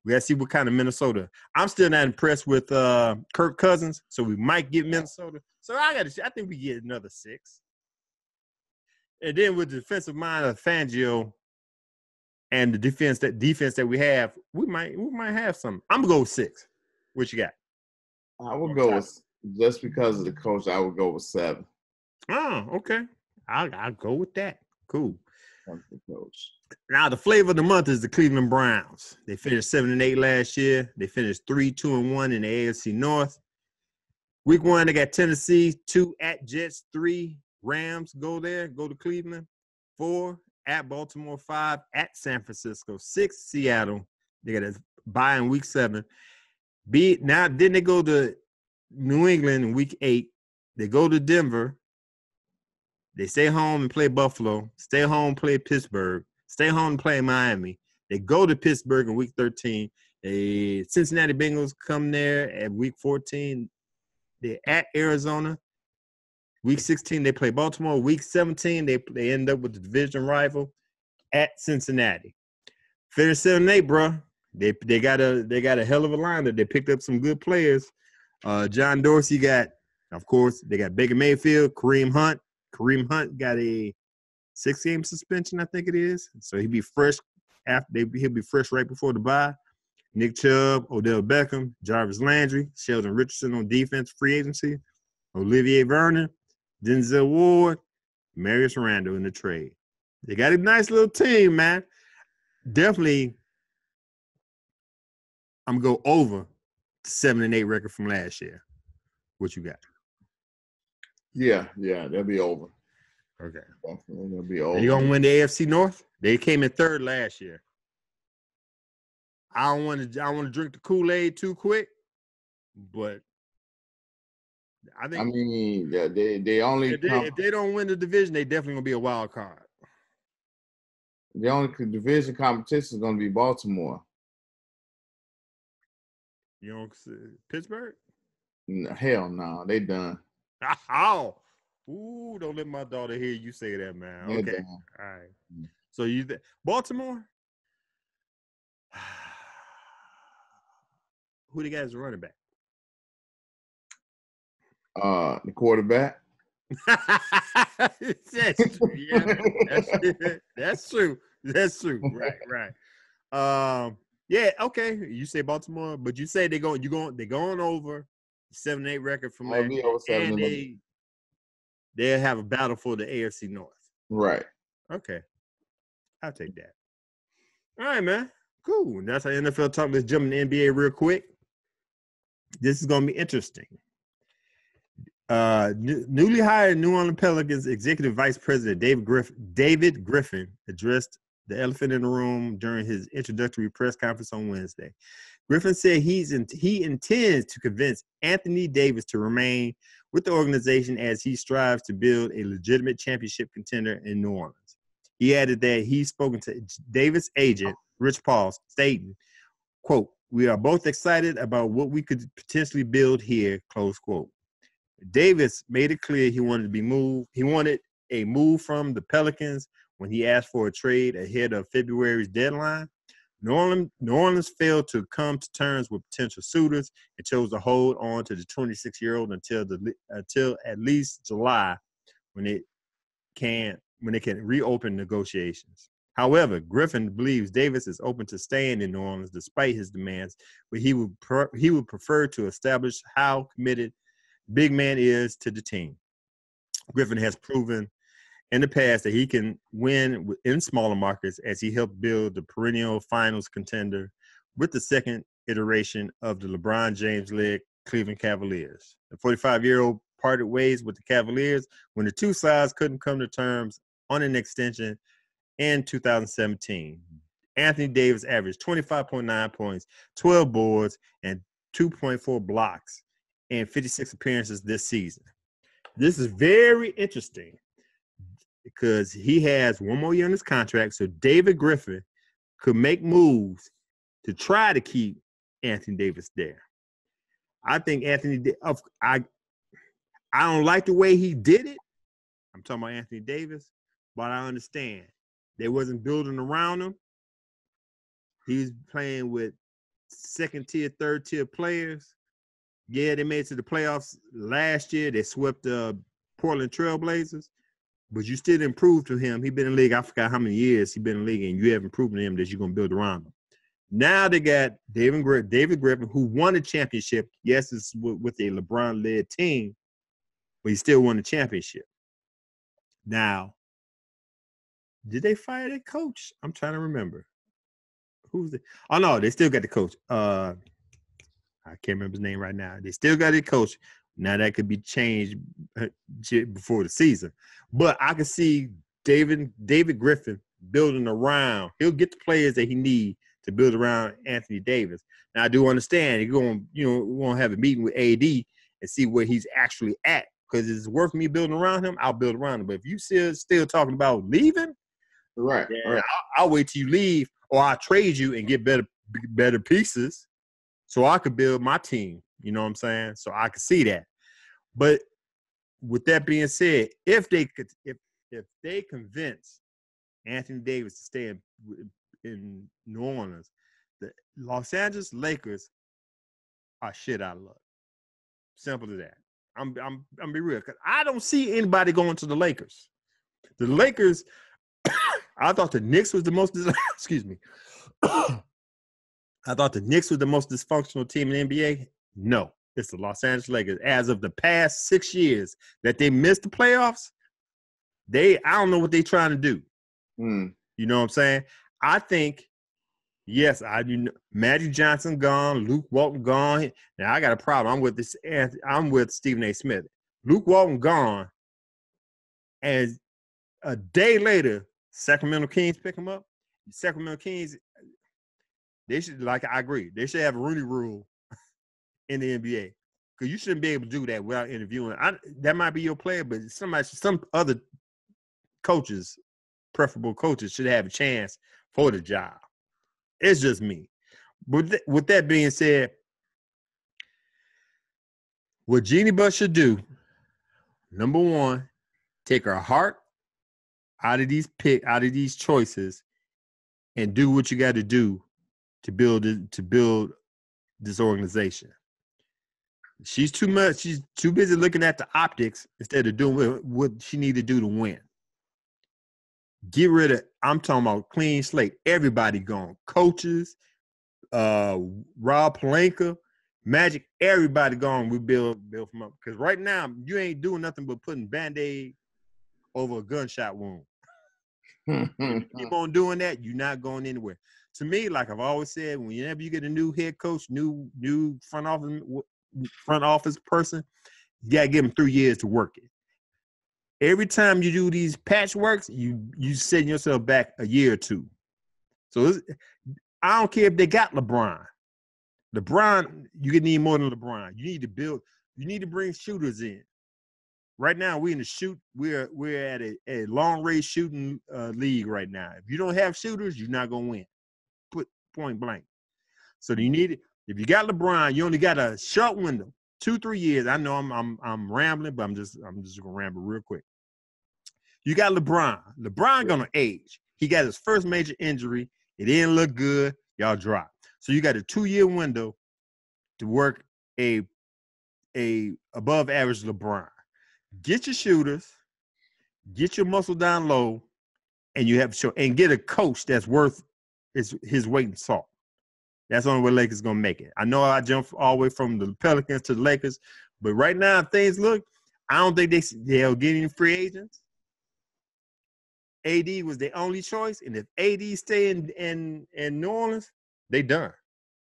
We got to see what kind of Minnesota. I'm still not impressed with Kirk Cousins, so we might get Minnesota. So I think we get another 6. And then with the defensive mind of Fangio and the defense that we have, we might have something. I'm gonna go with 6. What you got? I would go with, just because of the coach, I would go with 7. Oh, okay. I'll go with that. Cool. That's the coach. Now, the flavor of the month is the Cleveland Browns. They finished 7-8 last year. They finished 3-2-1 in the AFC North. Week 1, they got Tennessee, 2 at Jets, 3 Rams. Go to Cleveland. 4 at Baltimore, 5 at San Francisco, 6 Seattle. They got a bye in week 7. Then they go to New England in week 8. They go to Denver. They stay home and play Buffalo. Stay home, play Pittsburgh. Stay home and play Miami. They go to Pittsburgh in week 13. The Cincinnati Bengals come there at week 14. They're at Arizona. Week 16, they play Baltimore. Week 17, they end up with the division rival at Cincinnati. Finish 7-8, bro. They got a hell of a lineup. They picked up some good players. John Dorsey they got Baker Mayfield, Kareem Hunt. Kareem Hunt got a 6-game suspension, I think it is. So he'll be fresh he'll be fresh right before the bye. Nick Chubb, Odell Beckham, Jarvis Landry, Sheldon Richardson on defense, free agency, Olivier Vernon, Denzel Ward, Marius Randall in the trade. They got a nice little team, man. Definitely, I'm going to go over the 7-8 record from last year. What you got? Yeah, they'll be over. Okay. Definitely, they'll be over. Are you going to win the AFC North? They came in 3rd last year. I don't want to drink the Kool-Aid too quick, but they only if they don't win the division, they definitely gonna be a wild card. The only division competition is gonna be Baltimore. You know, Pittsburgh? Hell no, they done. Oh, ooh! Don't let my daughter hear you say that, man. They're okay, done. All right. So Baltimore? Who the guys are running back? The quarterback. That's true. Yeah, that's true. That's true. Right. Yeah. Okay. You say Baltimore, but you say they're going over 7-8 record from last year, and they'll have a battle for the AFC North. Right. Okay. I'll take that. All right, man. Cool. And that's our NFL talk. Let's jump in the NBA real quick. This is going to be interesting. Newly hired New Orleans Pelicans executive vice president David Griffin addressed the elephant in the room during his introductory press conference on Wednesday. Griffin said he intends to convince Anthony Davis to remain with the organization as he strives to build a legitimate championship contender in New Orleans. He added that he's spoken to Davis' agent, Rich Paul, stating, quote, "We are both excited about what we could potentially build here," close quote. Davis made it clear he wanted to be moved. He wanted a move from the Pelicans when he asked for a trade ahead of February's deadline. New Orleans failed to come to terms with potential suitors and chose to hold on to the 26-year-old until at least July, when it can reopen negotiations. However, Griffin believes Davis is open to staying in New Orleans despite his demands, but he would prefer to establish how committed big man is to the team. Griffin has proven in the past that he can win in smaller markets, as he helped build the perennial finals contender with the second iteration of the LeBron James-led Cleveland Cavaliers. The 45-year-old parted ways with the Cavaliers when the two sides couldn't come to terms on an extension in 2017. Anthony Davis averaged 25.9 points, 12 boards, and 2.4 blocks in 56 appearances this season. This is very interesting because he has one more year on his contract, so David Griffin could make moves to try to keep Anthony Davis there. I think I don't like the way he did it. I'm talking about Anthony Davis, but I understand they wasn't building around him. He was playing with second-tier, third-tier players. Yeah, they made it to the playoffs last year. They swept the Portland Trailblazers. But you still didn't prove to him. He's been in the league, I forgot how many years he's been in the league, and you haven't proven to him that you're going to build around him. Now they got David Griffin, who won a championship. Yes, it's with a LeBron-led team, but he still won the championship. Now, did they fire their coach? I'm trying to remember. Who's the? Oh, no, they still got the coach. I can't remember his name right now. They still got their coach. Now that could be changed before the season. But I can see David Griffin building around. He'll get the players that he needs to build around Anthony Davis. Now I do understand we're going to have a meeting with AD and see where he's actually at. Because it's worth me building around him, I'll build around him. But if you still talking about leaving, right. I'll wait till you leave, or I'll trade you and get better pieces so I could build my team. You know what I'm saying? So I could see that. But with that being said, if they convince Anthony Davis to stay in New Orleans, the Los Angeles Lakers are shit out of luck. Simple as that. I'm be real, because I don't see anybody going to the Lakers. The Lakers, I thought the Knicks was the most excuse me. I thought the Knicks was the most dysfunctional team in the NBA. No, it's the Los Angeles Lakers. As of the past 6 years that they missed the playoffs, I don't know what they're trying to do. You know what I'm saying? I think, yes, Magic Johnson gone, Luke Walton gone. Now I got a problem. I'm with Stephen A. Smith. Luke Walton gone, and a day later, Sacramento Kings pick him up. Sacramento Kings, they should, I agree, they should have a Rooney Rule in the NBA, because you shouldn't be able to do that without interviewing. That might be your player, but some other coaches, preferable coaches, should have a chance for the job. It's just me. But with that being said, what Jeannie Buss should do, number one, take her heart out of these choices and do what you got to do to build this organization. She's too busy looking at the optics instead of doing what she need to do to win. Get rid of, I'm talking about clean slate. Everybody gone. Coaches, Rob Pelinka, Magic, everybody gone. We build from up. Because right now, you ain't doing nothing but putting Band-Aid over a gunshot wound. Keep on doing that, you're not going anywhere. To me, like I've always said, whenever you get a new head coach, new front office person, you gotta give them 3 years to work it. Every time you do these patchworks, you setting yourself back a year or two. So I don't care if they got LeBron. LeBron, you need more than LeBron. You need to build. You need to bring shooters in. Right now, we're at a long range shooting league right now. If you don't have shooters, you're not gonna win. Put point blank. So you need it. If you got LeBron, you only got a short window, 2-3 years. I know I'm rambling, but I'm just gonna ramble real quick. You got LeBron. LeBron gonna age. He got his first major injury. It didn't look good. Y'all dropped. So you got a 2-year window to work a above average LeBron. Get your shooters, get your muscle down low, and you have to show and get a coach that's worth his weight in salt. That's the only way Lakers gonna make it. I know I jumped all the way from the Pelicans to the Lakers, but right now things look. I don't think they'll get any free agents. AD was the only choice, and if AD stay in New Orleans, they done.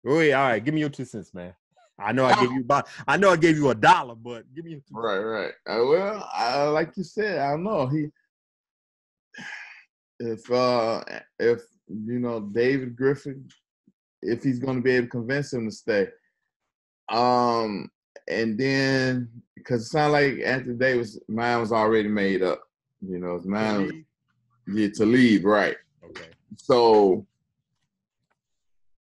Oh yeah, all right. Give me your 2 cents, man. I know I gave you $1, but give me your 2 cents. Right. Well, like you said, I don't know. If David Griffin, if he's going to be able to convince him to stay, and then because it sounded like Anthony Davis' mind was already made up. His mind to leave, right? Okay. So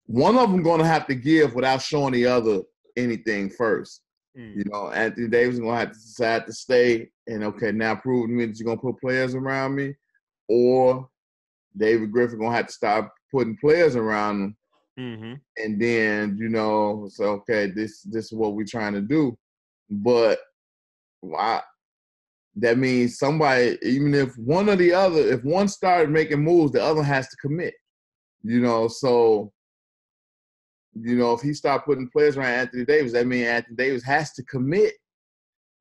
one of them going to have to give without showing the other anything first. Anthony Davis is going to have to decide to stay and, okay, now prove to me that you're going to put players around me, or David Griffin going to have to start putting players around him. Mm-hmm. And then, so, okay, this is what we're trying to do. But that means somebody, even if one or the other, if one started making moves, the other has to commit. So if he start putting players around Anthony Davis, that means Anthony Davis has to commit,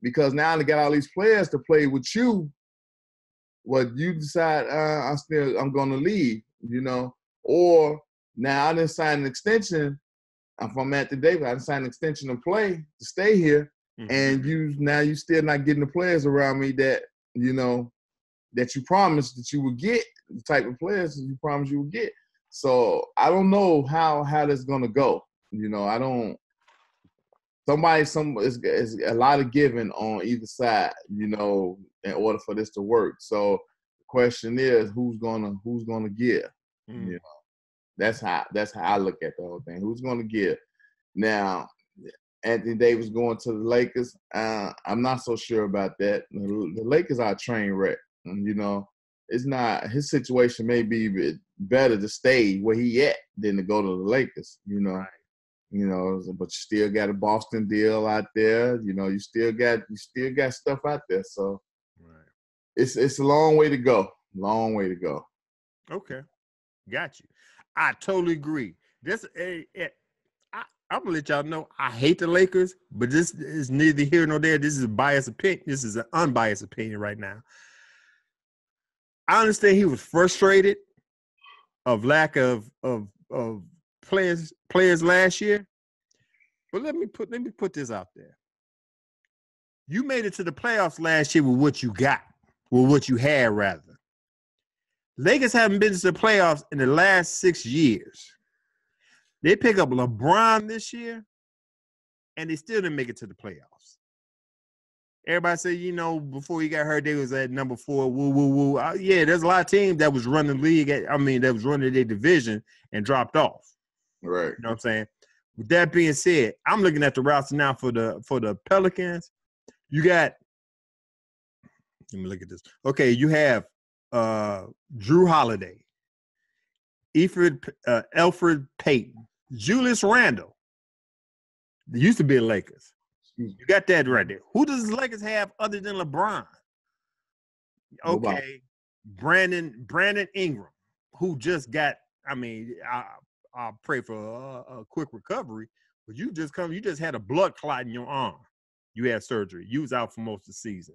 because now they got all these players to play with you. What you decide, I'm going to leave, or now I didn't sign an extension. I'm from Anthony Davis. I didn't sign an extension to play to stay here, and you still not getting the players around me that that you promised that you would get, the type of players that you promised you would get. So I don't know how that's gonna go. I don't. It's a lot of giving on either side. In order for this to work. So the question is, who's gonna give? That's how I look at the whole thing. Who's gonna give? Now, Anthony Davis going to the Lakers. I'm not so sure about that. The Lakers are a train wreck. It's not, his situation may be better to stay where he at than to go to the Lakers, Right. But you still got a Boston deal out there. You still got stuff out there. So Right. It's a long way to go. Long way to go. Okay. Got you. I totally agree. I'm gonna let y'all know I hate the Lakers, but this is neither here nor there. This is a biased opinion. This is an unbiased opinion right now. I understand he was frustrated of lack of players last year, but let me put this out there. You made it to the playoffs last year with what you got, with what you had rather. Lakers haven't been to the playoffs in the last 6 years. They pick up LeBron this year, and they still didn't make it to the playoffs. Everybody said, before he got hurt, they was at number 4. Woo, woo, woo. Yeah, there's a lot of teams that was running the league. That was running their division and dropped off. Right. You know what I'm saying? With that being said, I'm looking at the roster now for the Pelicans. You got. Let me look at this. Okay, you have Drew Holiday, Elfrid Payton, Julius Randle. They used to be in Lakers. You got that right there. Who does the Lakers have other than LeBron? Okay, Brandon Ingram, who just got. I'll pray for a quick recovery, but you just had a blood clot in your arm. You had surgery. You was out for most of the season.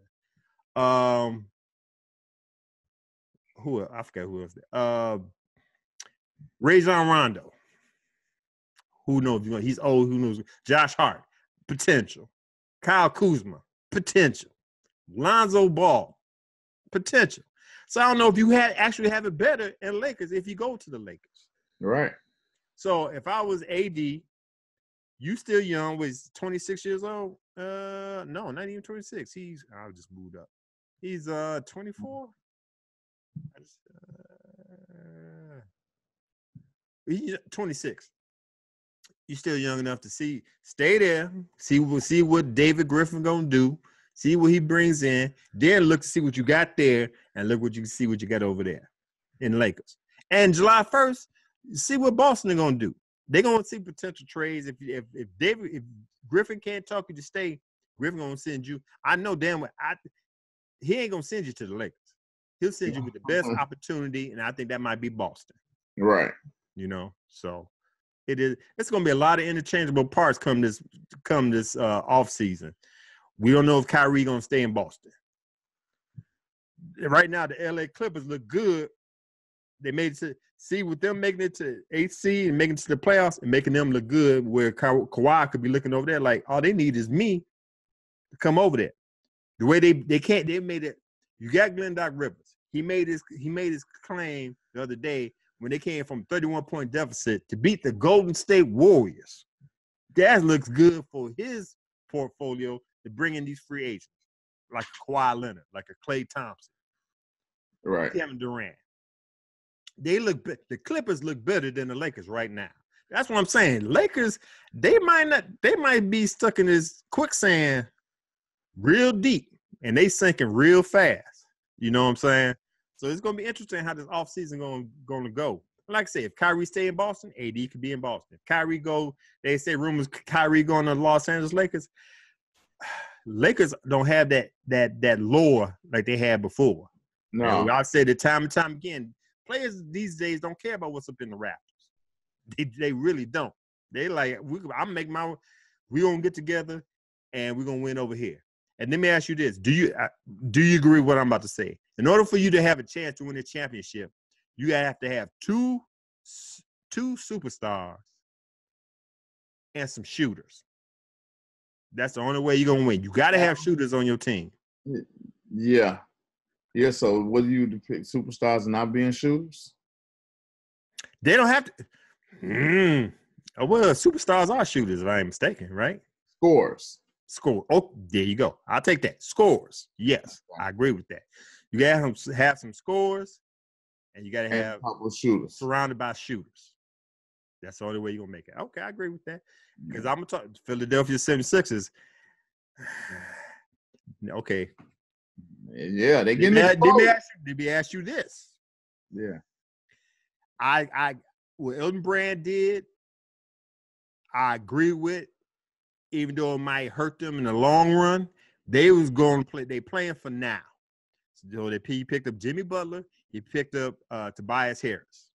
I forgot who else there. Rajon Rondo. Who knows? He's old. Who knows? Josh Hart, potential. Kyle Kuzma, potential. Lonzo Ball, potential. So I don't know if you actually have it better in Lakers if you go to the Lakers. Right. So if I was AD, you still young, was 26 years old? No, not even 26. I just moved up. He's 24. He's 26. You're still young enough to stay there, see what David Griffin gonna do, see what he brings in, then look to see what you got there, and look what you got over there in the Lakers. And July 1st, see what Boston are gonna do. They're gonna see potential trades. If Griffin can't talk you to stay, Griffin gonna send you. I know damn well he ain't gonna send you to the Lakers. He'll send you with the best opportunity, and I think that might be Boston. Right. So it's going to be a lot of interchangeable parts come this off season. We don't know if Kyrie going to stay in Boston. Right now, the LA Clippers look good. They made it to see with them making it to 8th seed and making it to the playoffs and making them look good. Where Kawhi could be looking over there like all they need is me to come over there. The way they made it. You got Glenn Doc Rivers. He made his claim the other day when they came from 31-point deficit to beat the Golden State Warriors. That looks good for his portfolio to bring in these free agents like a Kawhi Leonard, like a Klay Thompson, right? Kevin Durant. The Clippers look better than the Lakers right now. That's what I'm saying. Lakers, they might be stuck in this quicksand real deep, and they sinking real fast. You know what I'm saying? So it's going to be interesting how this offseason going to go. Like I said, if Kyrie stay in Boston, AD could be in Boston. If Kyrie they say rumors Kyrie going to Los Angeles Lakers. Lakers don't have that lore like they had before. No. And I've said it time and time again. Players these days don't care about what's up in the Raptors. They really don't. They like, we're going to get together and we're going to win over here. And let me ask you this. Do you agree with what I'm about to say? In order for you to have a chance to win a championship, you have to have two superstars and some shooters. That's the only way you're going to win. You got to have shooters on your team. Yeah. Yeah, so what do you depict? Superstars not being shooters? They don't have to. Well, superstars are shooters, if I ain't mistaken, right? Scores. Oh, there you go. I'll take that. Scores. Yes, I agree with that. You got to have some scores, and you got to have a couple of shooters surrounded by shooters. That's the only way you're going to make it. Okay, I agree with that. Because I'm going to talk Philadelphia 76ers. Okay. Yeah, they get Let me ask you this. Yeah. What Elton Brand did, I agree with. Even though it might hurt them in the long run, they was going to play. They playing for now. So he picked up Jimmy Butler. He picked up Tobias Harris.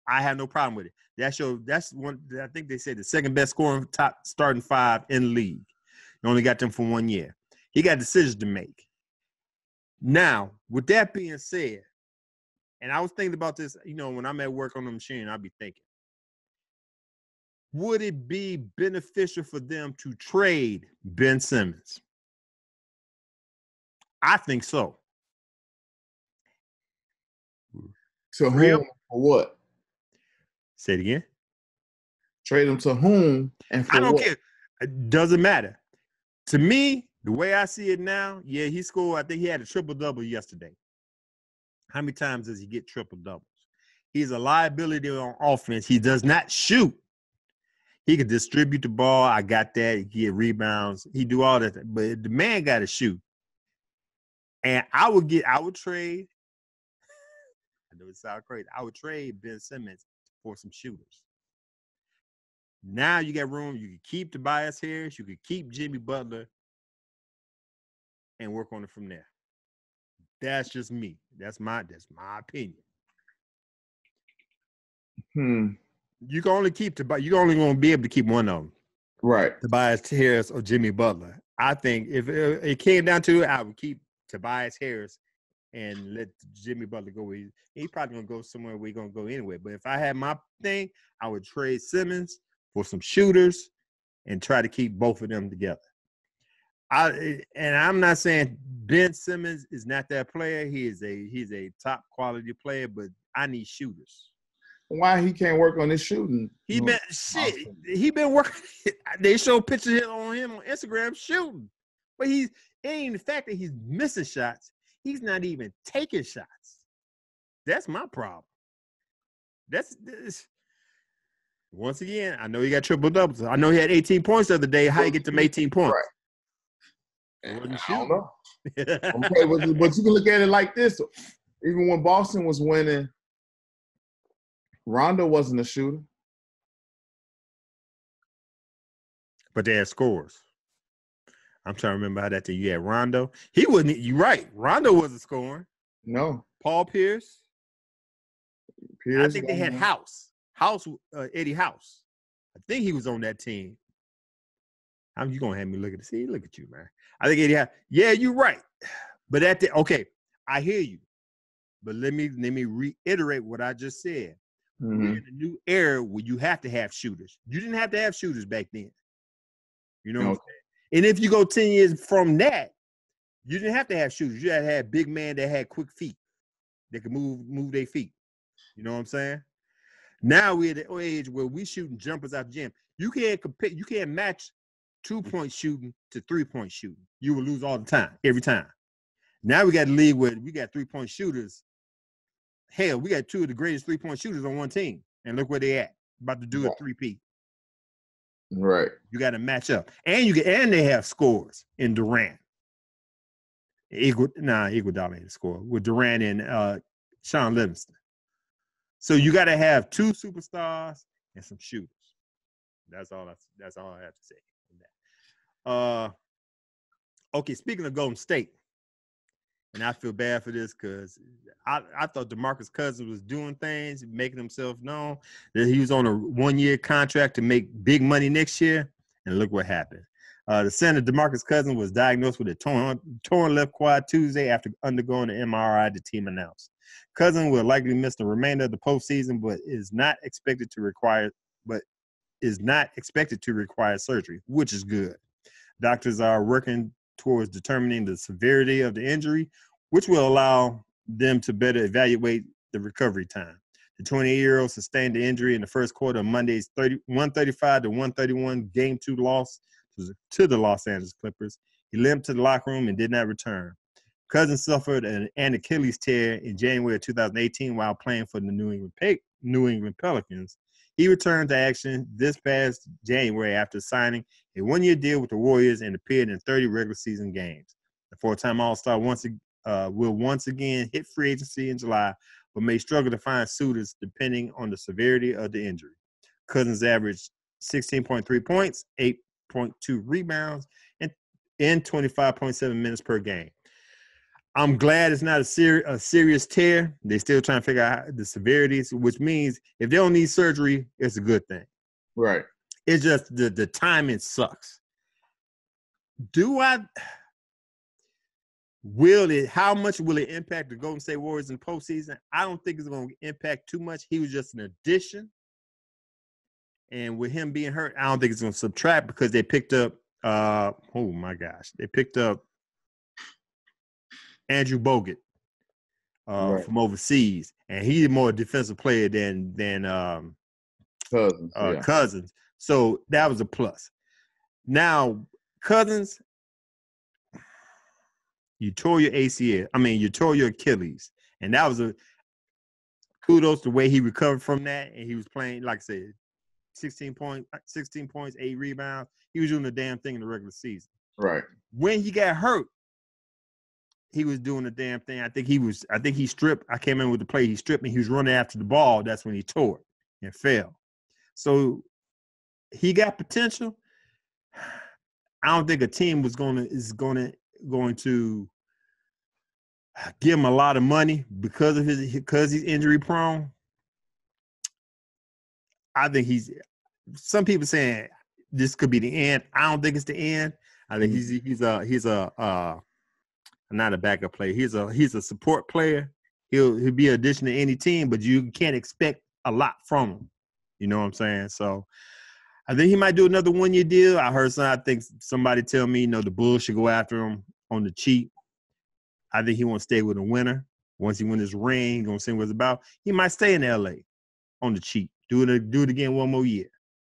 I have no problem with it. That's one. I think they said the second best scoring top starting five in the league. You only got them for 1 year. He got decisions to make. Now, with that being said, and I was thinking about this, when I'm at work on the machine, I'll be thinking, would it be beneficial for them to trade Ben Simmons? I think so. To whom or what? Say it again. Trade him to whom and for I don't what? care. It doesn't matter. To me, the way I see it now, yeah, he scored. I think he had a triple-double yesterday. How many times does he get triple-doubles? He's a liability on offense. He does not shoot. He can distribute the ball. I got that. He get rebounds. He do all that. But the man got to shoot. And I would trade. I know it sounds crazy. I would trade Ben Simmons for some shooters. Now you got room. You can keep Tobias Harris. You can keep Jimmy Butler and work on it from there. That's just me. That's my opinion. You can only keep you're only going to be able to keep one of them. Right. Tobias Harris or Jimmy Butler. I think if it came down to it, I would keep Tobias Harris and let Jimmy Butler go. He's probably going to go somewhere where he's going to go anyway. But if I had my thing, I would trade Simmons for some shooters and try to keep both of them together. I'm not saying Ben Simmons is not that player. He's a top quality player, but I need shooters. Why he can't work on his shooting? He been working. They show pictures on him on Instagram shooting, but it ain't the fact that he's missing shots. He's not even taking shots. That's my problem. That's once again. I know he got triple doubles. I know he had 18 points the other day. How you get them 18 points? Right. I don't know. Okay, but you can look at it like this. Even when Boston was winning, Rondo wasn't a shooter. But they had scores. I'm trying to remember how that thing. You had Rondo. He wasn't. You're right. Rondo wasn't scoring. No. Paul Pierce. I think they had Eddie House. I think he was on that team. You gonna have me look at it? See, look at you, man. I think Eddie House. Yeah, you're right. But okay, I hear you. But let me reiterate what I just said. Mm-hmm. We're in a new era where you have to have shooters. You didn't have to have shooters back then. You know what I'm saying? And if you go 10 years from that, you didn't have to have shooters. You had to have big men that had quick feet. That could move their feet. You know what I'm saying? Now we're at the age where we shooting jumpers out the gym. You can't compare. You can't match 2-point shooting to 3-point shooting. You will lose all the time, every time. Now we got a league where we got 3-point shooters. Hell, we got 2 of the greatest 3-point shooters on one team, and look where they at. About to do a 3-peat. Right. You got to match up, and they have scores in Durant. Iguodala ain't a score with Durant and Sean Livingston. So you got to have 2 superstars and some shooters. That's all I have to say. Okay, speaking of Golden State, and I feel bad for this because I thought DeMarcus Cousins was doing things, making himself known, that he was on a 1-year contract to make big money next year, and look what happened. The center, DeMarcus Cousins, was diagnosed with a torn left quad Tuesday after undergoing an MRI, the team announced. Cousins will likely miss the remainder of the postseason, but is not expected to require surgery, which is good. Doctors are working towards determining the severity of the injury, which will allow them to better evaluate the recovery time. The 28-year-old sustained the injury in the first quarter of Monday's 135-131 Game 2 loss to the Los Angeles Clippers. He limped to the locker room and did not return. Cousins suffered an Achilles tear in January of 2018 while playing for the New England Pelicans. He returned to action this past January after signing a 1-year deal with the Warriors and appeared in 30 regular season games. The 4-time All-Star will once again hit free agency in July, but may struggle to find suitors depending on the severity of the injury. Cousins averaged 16.3 points, 8.2 rebounds, and 25.7 minutes per game. I'm glad it's not a serious tear. They're still trying to figure out the severities, which means if they don't need surgery, it's a good thing. Right. It's just the timing sucks. How much will it impact the Golden State Warriors in the postseason? I don't think it's going to impact too much. He was just an addition. And with him being hurt, I don't think it's going to subtract because they picked up, they picked up Andrew Bogut from overseas, and he's more a defensive player than Cousins. So that was a plus. Now, Cousins, you tore your you tore your Achilles, and that was a kudos to the way he recovered from that, and he was playing, like I said, 16 points, 8 rebounds. He was doing the damn thing in the regular season. Right. When he got hurt, he was doing the damn thing. I think he stripped. I can't remember with the play. He stripped and he was running after the ball. That's when he tore it and fell. So he got potential. I don't think a team is going to give him a lot of money because he's injury prone. I think some people saying this could be the end. I don't think it's the end. I think he's not a backup player. He's a support player. He'll be an addition to any team, but you can't expect a lot from him. You know what I'm saying? So I think he might do another 1-year deal. I think somebody tell me, the Bulls should go after him on the cheap. I think he won't stay with a winner. Once he wins his ring, he's going to see what it's about. He might stay in L.A. on the cheap. Do it again one more year.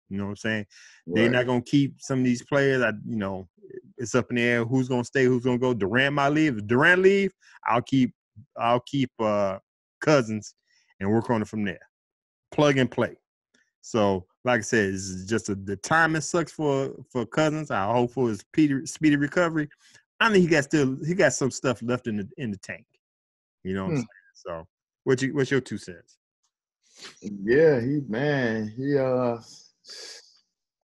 You know what I'm saying? Right. They're not going to keep some of these players. It's up in the air. Who's going to stay? Who's going to go? Durant might leave. If Durant leave, I'll keep Cousins and work on it from there. Plug and play. So, like I said, it's just the timing sucks for Cousins. I hope for his speedy recovery. I think he got some stuff left in the tank. You know what I'm saying? So, what's your 2 cents? Yeah, he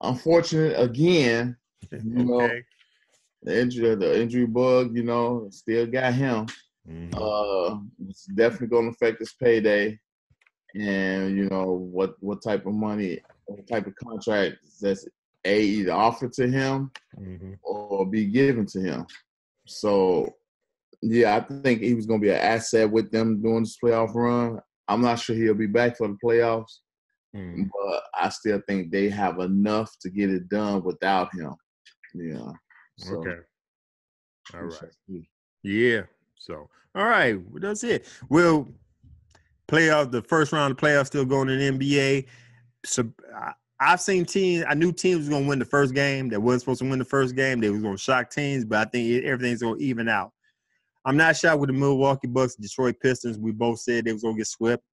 unfortunate again. Okay. The injury bug, still got him. Mm-hmm. It's definitely going to affect his payday. And what type of money, what type of contract that's either offered to him or be given to him. So, yeah, I think he was going to be an asset with them doing this playoff run. I'm not sure he'll be back for the playoffs, but I still think they have enough to get it done without him. Yeah. So, okay. All right. Yeah. So, all right. Well, that's it. Well, the first round of playoffs still going in the NBA. So I've seen teams. I knew teams was going to win the first game. They wasn't supposed to win the first game. They was going to shock teams, but I think everything's going to even out. I'm not shocked with the Milwaukee Bucks, Detroit Pistons. We both said they was going to get swept.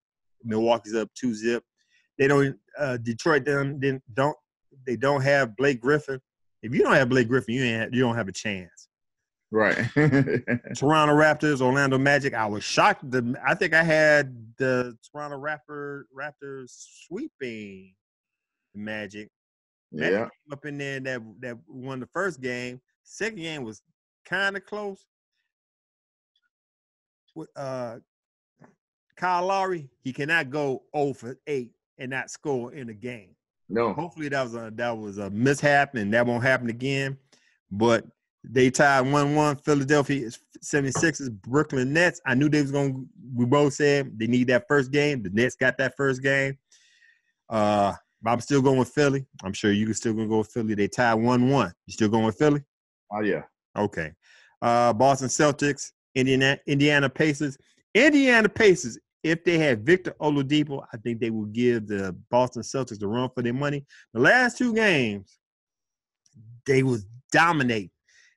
Milwaukee's up 2-0. They don't. Detroit they don't have Blake Griffin. If you don't have Blake Griffin, you don't have a chance. Right. Toronto Raptors, Orlando Magic. I was shocked. I think I had the Toronto Raptors sweeping the Magic. Magic came up in there that won the first game. Second game was kind of close. With Kyle Lowry, he cannot go 0 for 8 and not score in a game. No. Hopefully that was a mishap and that won't happen again. But they tied 1-1. Philadelphia 76ers, Brooklyn Nets. I knew they was going to – we both said they need that first game. The Nets got that first game. But I'm still going with Philly. I'm sure you can still going to go with Philly. They tied 1-1. You still going with Philly? Oh, yeah. Okay. Boston Celtics, Indiana Pacers. Indiana Pacers, if they had Victor Oladipo, I think they would give the Boston Celtics the run for their money. The last 2 games, they was dominating.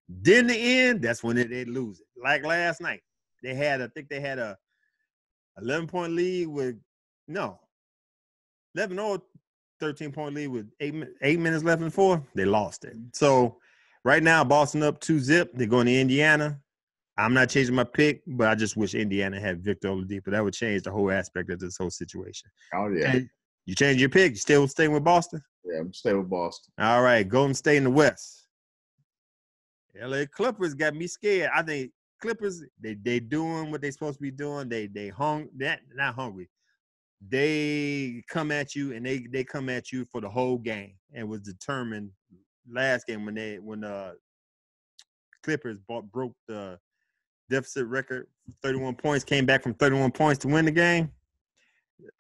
Then the end, that's when they lose it. Like last night, I think they had a 11-point lead with 11 or 13-point lead with 8 minutes left in the fourth. They lost it. So right now, Boston up 2-0. They're going to Indiana. I'm not changing my pick, but I just wish Indiana had Victor Oladipo. That would change the whole aspect of this whole situation. Oh, yeah. And you change your pick. You still staying with Boston? Yeah, I'm staying with Boston. All right, Golden State in the West. LA Clippers got me scared. I think Clippers, they doing what they supposed to be doing. They not hungry. They come at you and they come at you for the whole game and was determined last game when Clippers broke the deficit record, 31 points, came back from 31 points to win the game.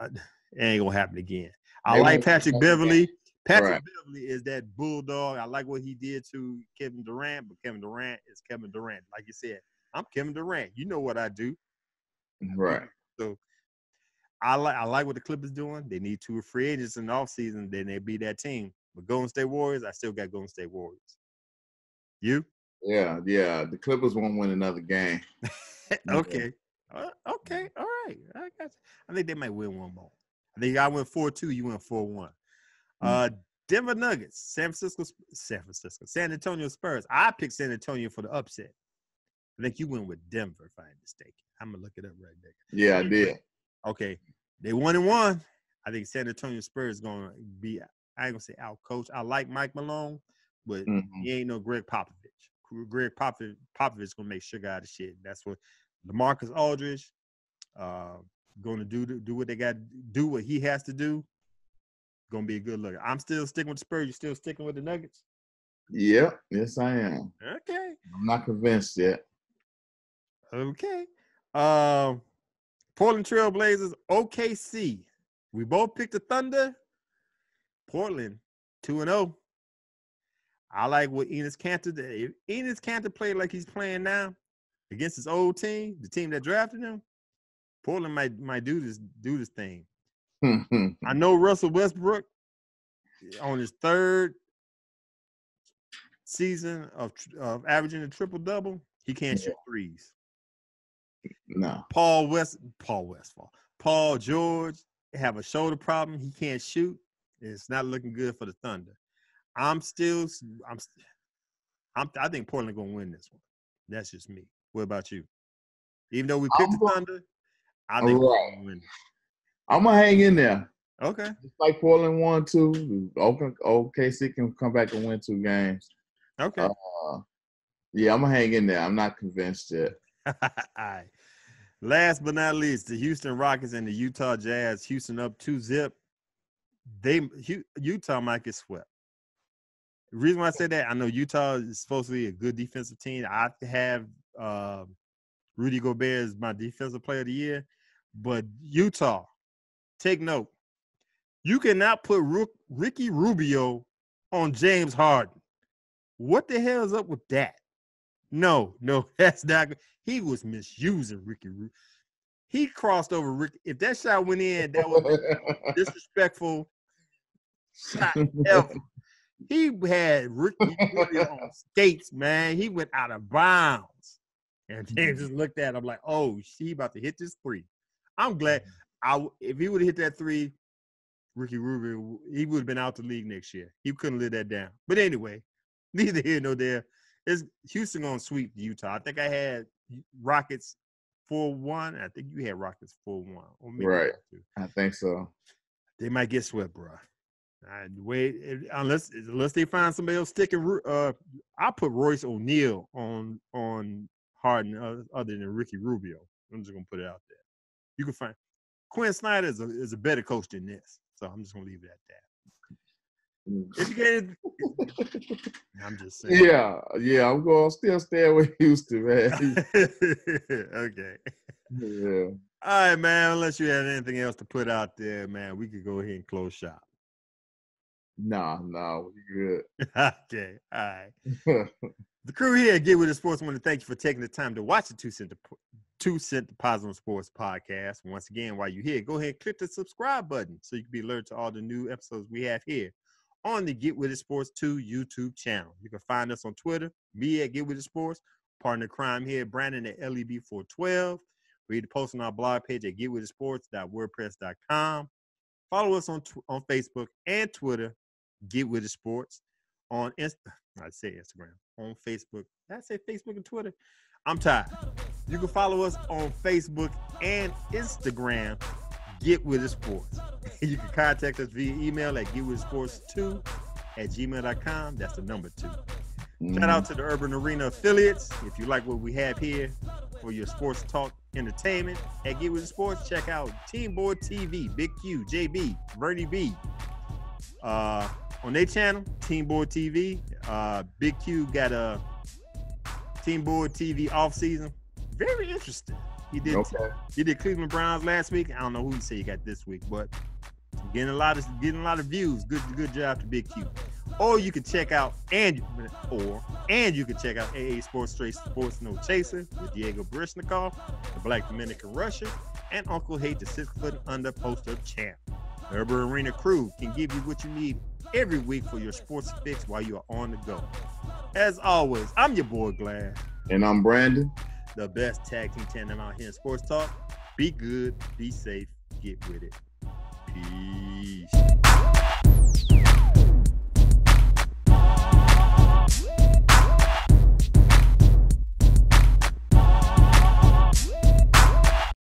It ain't gonna happen again. I like Patrick Beverly. Patrick Beverly is that bulldog. I like what he did to Kevin Durant, but Kevin Durant is Kevin Durant. Like you said, I'm Kevin Durant. You know what I do. Right. So I like what the Clippers doing. They need 2 free agents in the offseason, then they beat that team. But Golden State Warriors, I still got Golden State Warriors. You? Yeah. The Clippers won't win another game. Okay. Okay. All right. I got you. I think they might win one more. I think I went 4-2. You went 4-1. Denver Nuggets, San Antonio Spurs. I picked San Antonio for the upset. I think you went with Denver, if I'm mistaken. I'm gonna look it up right there. Yeah, I did. Okay, they 1-1. I think San Antonio Spurs is gonna be. I ain't gonna say out coach. I like Mike Malone, but he ain't no Greg Popovich. Greg Popovich gonna make sugar out of shit. That's what LaMarcus Aldridge going to do what they got to do, what he has to do. Going to be a good look. I'm still sticking with the Spurs. You still sticking with the Nuggets? Yeah, yes, I am. Okay. I'm not convinced yet. Okay. Portland Trail Blazers, OKC. We both picked the Thunder. Portland 2-0. I like what Enes Kanter did. If Enes Kanter played like he's playing now against his old team, the team that drafted him, Portland might do this thing. I know Russell Westbrook on his third season of averaging a triple-double, he can't shoot threes. No. Paul George have a shoulder problem. He can't shoot. It's not looking good for the Thunder. I think Portland gonna win this one. That's just me. What about you? Even though we picked the Thunder, I think we're gonna win. I'm gonna hang in there. Okay. Just like Portland won 2, OKC can come back and win 2 games. Okay. Yeah, I'm gonna hang in there. I'm not convinced yet. All right. Last but not least, the Houston Rockets and the Utah Jazz. Houston up 2-0. Utah might get swept. The reason why I say that, I know Utah is supposed to be a good defensive team. I have Rudy Gobert as my defensive player of the year. But Utah, take note. You cannot put Ricky Rubio on James Harden. What the hell is up with that? No, that's not good. He was misusing Ricky Rubio. He crossed over Ricky. If that shot went in, that was a disrespectful shot ever. He had Ricky Rubio on skates, man. He went out of bounds. And James just looked at him like, oh, he about to hit this 3. I'm glad. If he would have hit that 3, Ricky Rubio, he would have been out the league next year. He couldn't live that down. But anyway, neither here nor there. It's Houston going to sweep Utah. I think I had Rockets 4-1. I think you had Rockets 4-1. Or maybe right. I think so. They might get swept, bro. Wait, unless they find somebody else sticking. I'll put Royce O'Neal on Harden other than Ricky Rubio. I'm just gonna put it out there. You can find Quinn Snyder is a better coach than this, so I'm just gonna leave it at that. If you get it, I'm just saying. Yeah, I'm going to still stay with Houston, man. Okay. Yeah. All right, man. Unless you have anything else to put out there, man, we could go ahead and close shop. No, we're good. Okay. All right. The crew here at Get With It Sports want to thank you for taking the time to watch the 2 Cent Positive Sports podcast. Once again, while you're here, go ahead and click the subscribe button so you can be alerted to all the new episodes we have here on the Get With It Sports 2 YouTube channel. You can find us on Twitter, me at Get With It Sports, partner crime here, Brandon at LEB412. Read the post on our blog page at getwithitsports.wordpress.com. Follow us on Facebook and Twitter, Get With It Sports. On Instagram, on Facebook. Did I say Facebook and Twitter? I'm tired. You can follow us on Facebook and Instagram, Get With It Sports. You can contact us via email at getwithitsports2@gmail.com. That's the number 2. Shout out to the Urban Arena affiliates. If you like what we have here for your sports talk entertainment at Get With It Sports, check out Team Board TV, Big Q, JB, Bernie B. On their channel, Team Board TV. Big Q got a Team Board TV off season. Very interesting. He did Cleveland Browns last week. I don't know who he said he got this week, but getting a lot of views. Good job to Big Q. Or you can check out you can check out AA Sports Straight Sports No Chaser with Diego Barishnikov, the Black Dominican Russia, and Uncle Hate, the 6' under post-up champ. The Urban Arena crew can give you what you need every week for your sports fix while you are on the go. As always, I'm your boy Glad. And I'm Brandon. The best tag team tandem out here in sports talk. Be good, be safe, get with it. Peace.